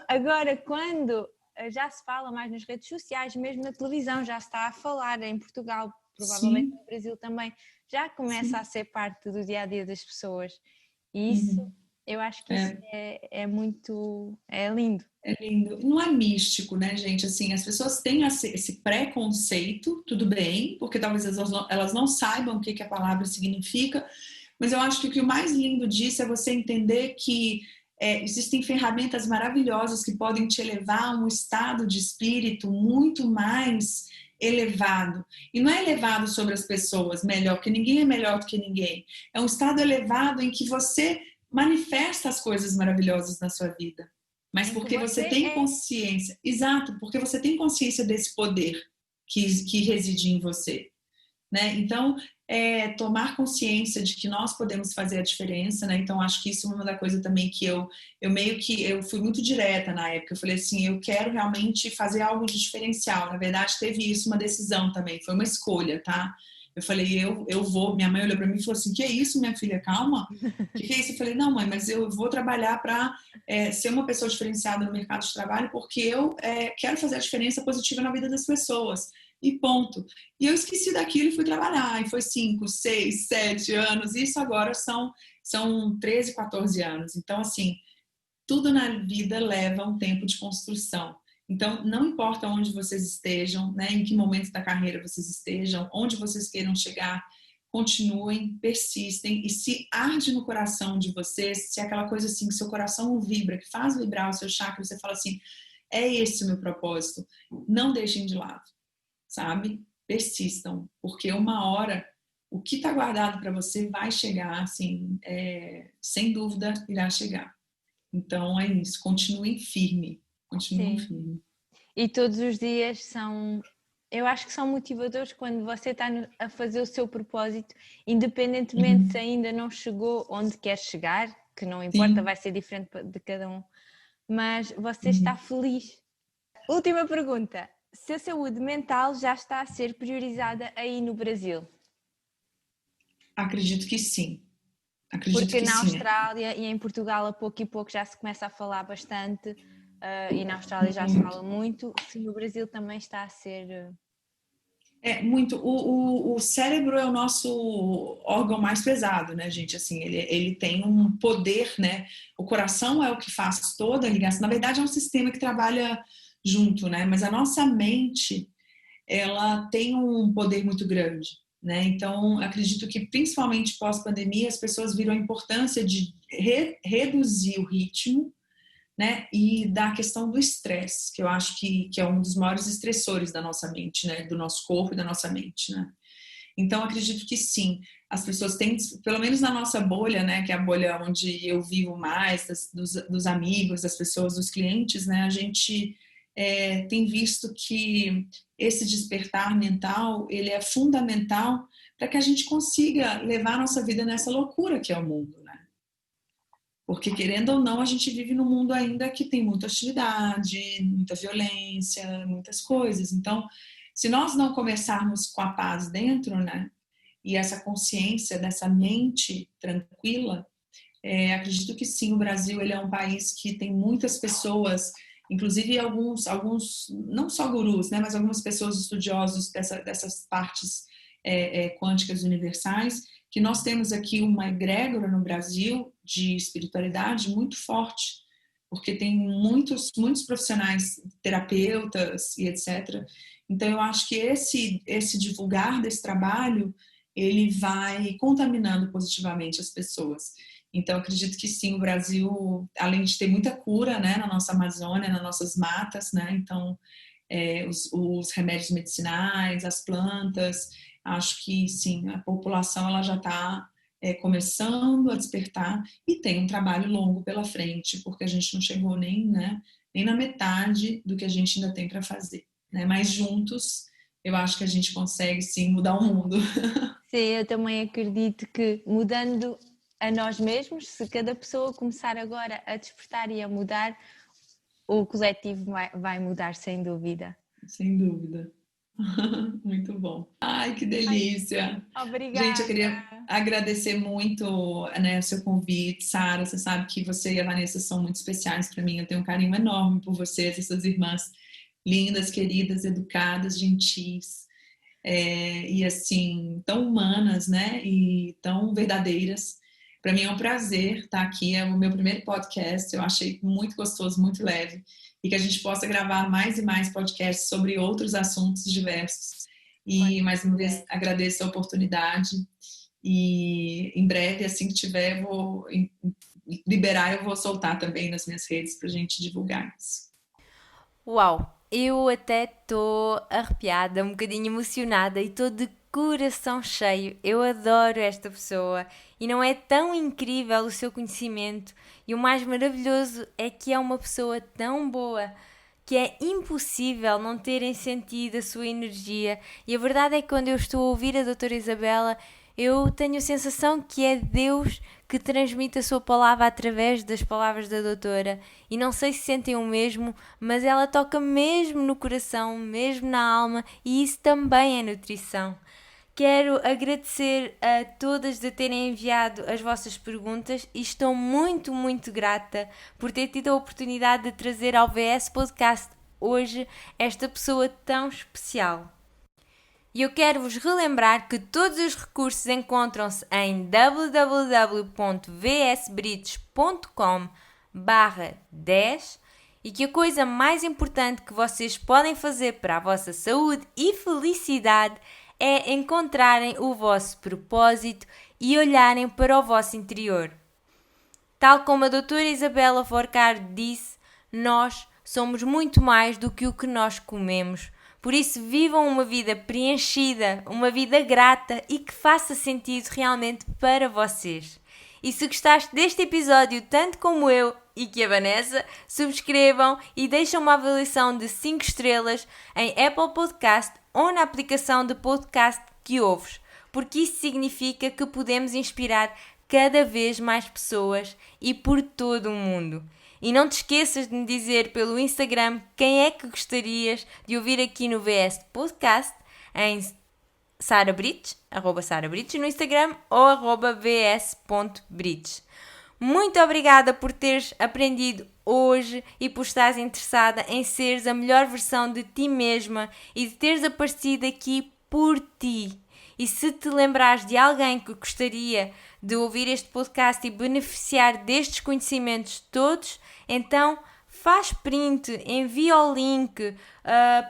Agora, quando já se fala mais nas redes sociais, mesmo na televisão, já se está a falar em Portugal, provavelmente no Brasil também, já começa a ser parte do dia-a-dia das pessoas. E isso, eu acho que isso é muito... é lindo. É lindo. Não é místico, né, gente? Assim, as pessoas têm esse preconceito, tudo bem, porque talvez elas não saibam o que a palavra significa, mas eu acho que o que o mais lindo disso é você entender que existem ferramentas maravilhosas que podem te elevar a um estado de espírito muito mais elevado. E não é elevado sobre as pessoas, melhor, porque ninguém é melhor do que ninguém. É um estado elevado em que você manifesta as coisas maravilhosas na sua vida. Mas porque você tem consciência. Exato, porque você tem consciência desse poder que reside em você. Né? Então, tomar consciência de que nós podemos fazer a diferença, né? Então acho que isso é uma da coisa também que eu fui muito direta na época, eu falei assim, eu quero realmente fazer algo de diferencial. Na verdade teve isso, uma decisão também, foi uma escolha, tá? Eu falei, eu vou, minha mãe olhou pra mim e falou assim, que é isso, minha filha, calma, que é isso? Eu falei, não mãe, mas eu vou trabalhar para ser uma pessoa diferenciada no mercado de trabalho, porque eu quero fazer a diferença positiva na vida das pessoas. e ponto. E eu esqueci daquilo e fui trabalhar, e foi 5, 6, 7 anos, isso agora são 13, 14 anos. Então, assim, tudo na vida leva um tempo de construção. Então, não importa onde vocês estejam, né, em que momento da carreira vocês estejam, onde vocês queiram chegar, continuem, persistem, e se arde no coração de vocês, se é aquela coisa assim que seu coração vibra, que faz vibrar o seu chakra, você fala assim, é esse o meu propósito, não deixem de lado, sabe? Persistam, porque uma hora o que está guardado para você vai chegar, assim, sem dúvida irá chegar. Então é isso, continuem firme. Continuem firme. E todos os dias eu acho que são motivadores quando você está a fazer o seu propósito, independentemente se ainda não chegou onde quer chegar, que não importa, vai ser diferente de cada um, mas você está feliz. Última pergunta, se a saúde mental já está a ser priorizada aí no Brasil? Acredito que sim. Porque na Austrália e em Portugal a pouco e pouco já se começa a falar bastante, e na Austrália já se fala muito, se no Brasil também está a ser... Muito. O cérebro é o nosso órgão mais pesado, né, gente? Assim, ele tem um poder, né? O coração é o que faz toda a ligação. Na verdade, é um sistema que trabalha junto, né? Mas a nossa mente, ela tem um poder muito grande, né? Então, acredito que, principalmente pós-pandemia, as pessoas viram a importância de reduzir o ritmo, né? E da questão do estresse, que eu acho que é um dos maiores estressores da nossa mente, né? Do nosso corpo e da nossa mente, né? Então, acredito que sim, as pessoas têm, pelo menos na nossa bolha, né? Que é a bolha onde eu vivo mais, dos amigos, das pessoas, dos clientes, né? A gente tem visto que esse despertar mental, ele é fundamental para que a gente consiga levar a nossa vida nessa loucura que é o mundo, né? Porque, querendo ou não, a gente vive num mundo ainda que tem muita hostilidade, muita violência, muitas coisas. Então, se nós não começarmos com a paz dentro, né? E essa consciência dessa mente tranquila, acredito que sim, o Brasil ele é um país que tem muitas pessoas, inclusive alguns não só gurus, né? Mas algumas pessoas estudiosos dessas partes quânticas universais, que nós temos aqui uma egrégora no Brasil de espiritualidade muito forte, porque tem muitos profissionais, terapeutas e etc. Então, eu acho que esse divulgar desse trabalho, ele vai contaminando positivamente as pessoas. Então, acredito que sim, o Brasil, além de ter muita cura, né, na nossa Amazônia, nas nossas matas, né, então, os remédios medicinais, as plantas, acho que sim, a população ela já está começando a despertar e tem um trabalho longo pela frente, porque a gente não chegou nem na metade do que a gente ainda tem para fazer, né? Mas juntos, eu acho que a gente consegue sim mudar o mundo. Sim, eu também acredito que mudando a nós mesmos, se cada pessoa começar agora a despertar e a mudar, o coletivo vai mudar sem dúvida. Sem dúvida. Muito bom. Ai, que delícia. Obrigada. Gente, eu queria agradecer muito, né, o seu convite, Sara. Você sabe que você e a Vanessa são muito especiais para mim. Eu tenho um carinho enorme por vocês, essas irmãs lindas, queridas, educadas, gentis, e assim, tão humanas, né, e tão verdadeiras. Para mim é um prazer estar aqui. É o meu primeiro podcast. Eu achei muito gostoso, muito leve. E que a gente possa gravar mais e mais podcasts sobre outros assuntos diversos. E, mais uma vez, agradeço a oportunidade. E, em breve, assim que tiver, vou liberar, eu vou soltar também nas minhas redes para a gente divulgar isso. Uau! Eu até estou arrepiada, um bocadinho emocionada e estou de coração cheio. Eu adoro esta pessoa e não é tão incrível o seu conhecimento, e o mais maravilhoso é que é uma pessoa tão boa que é impossível não terem sentido a sua energia. E a verdade é que quando eu estou a ouvir a doutora Isabela, eu tenho a sensação que é Deus que transmite a sua palavra através das palavras da doutora. E não sei se sentem o mesmo, mas ela toca mesmo no coração, mesmo na alma, e isso também é nutrição. Quero agradecer a todas de terem enviado as vossas perguntas e estou muito, muito grata por ter tido a oportunidade de trazer ao VS Podcast hoje esta pessoa tão especial. E eu quero vos relembrar que todos os recursos encontram-se em www.vsbrites.com/10 e que a coisa mais importante que vocês podem fazer para a vossa saúde e felicidade é encontrarem o vosso propósito e olharem para o vosso interior. Tal como a doutora Isabela Forcard disse, nós somos muito mais do que o que nós comemos. Por isso, vivam uma vida preenchida, uma vida grata e que faça sentido realmente para vocês. E se gostaste deste episódio tanto como eu e que a Vanessa, subscrevam e deixem uma avaliação de 5 estrelas em Apple Podcast ou na aplicação de podcast que ouves, porque isso significa que podemos inspirar cada vez mais pessoas e por todo o mundo. E não te esqueças de me dizer pelo Instagram quem é que gostarias de ouvir aqui no VS Podcast em @SaraBrites no Instagram ou @vs.brites. Muito obrigada por teres aprendido hoje e por estares interessada em seres a melhor versão de ti mesma e de teres aparecido aqui por ti. E se te lembrares de alguém que gostaria de ouvir este podcast e beneficiar destes conhecimentos todos, então faz print, envia o link,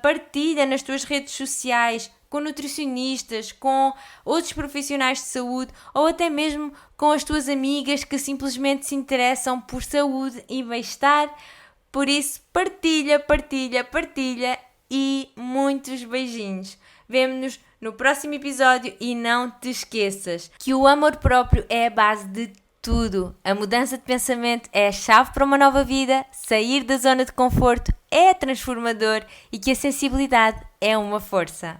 partilha nas tuas redes sociais com nutricionistas, com outros profissionais de saúde ou até mesmo com as tuas amigas que simplesmente se interessam por saúde e bem-estar. Por isso, partilha e muitos beijinhos. Vemo-nos no próximo episódio e não te esqueças que o amor próprio é a base de tudo. A mudança de pensamento é a chave para uma nova vida, sair da zona de conforto é transformador e que a sensibilidade é uma força.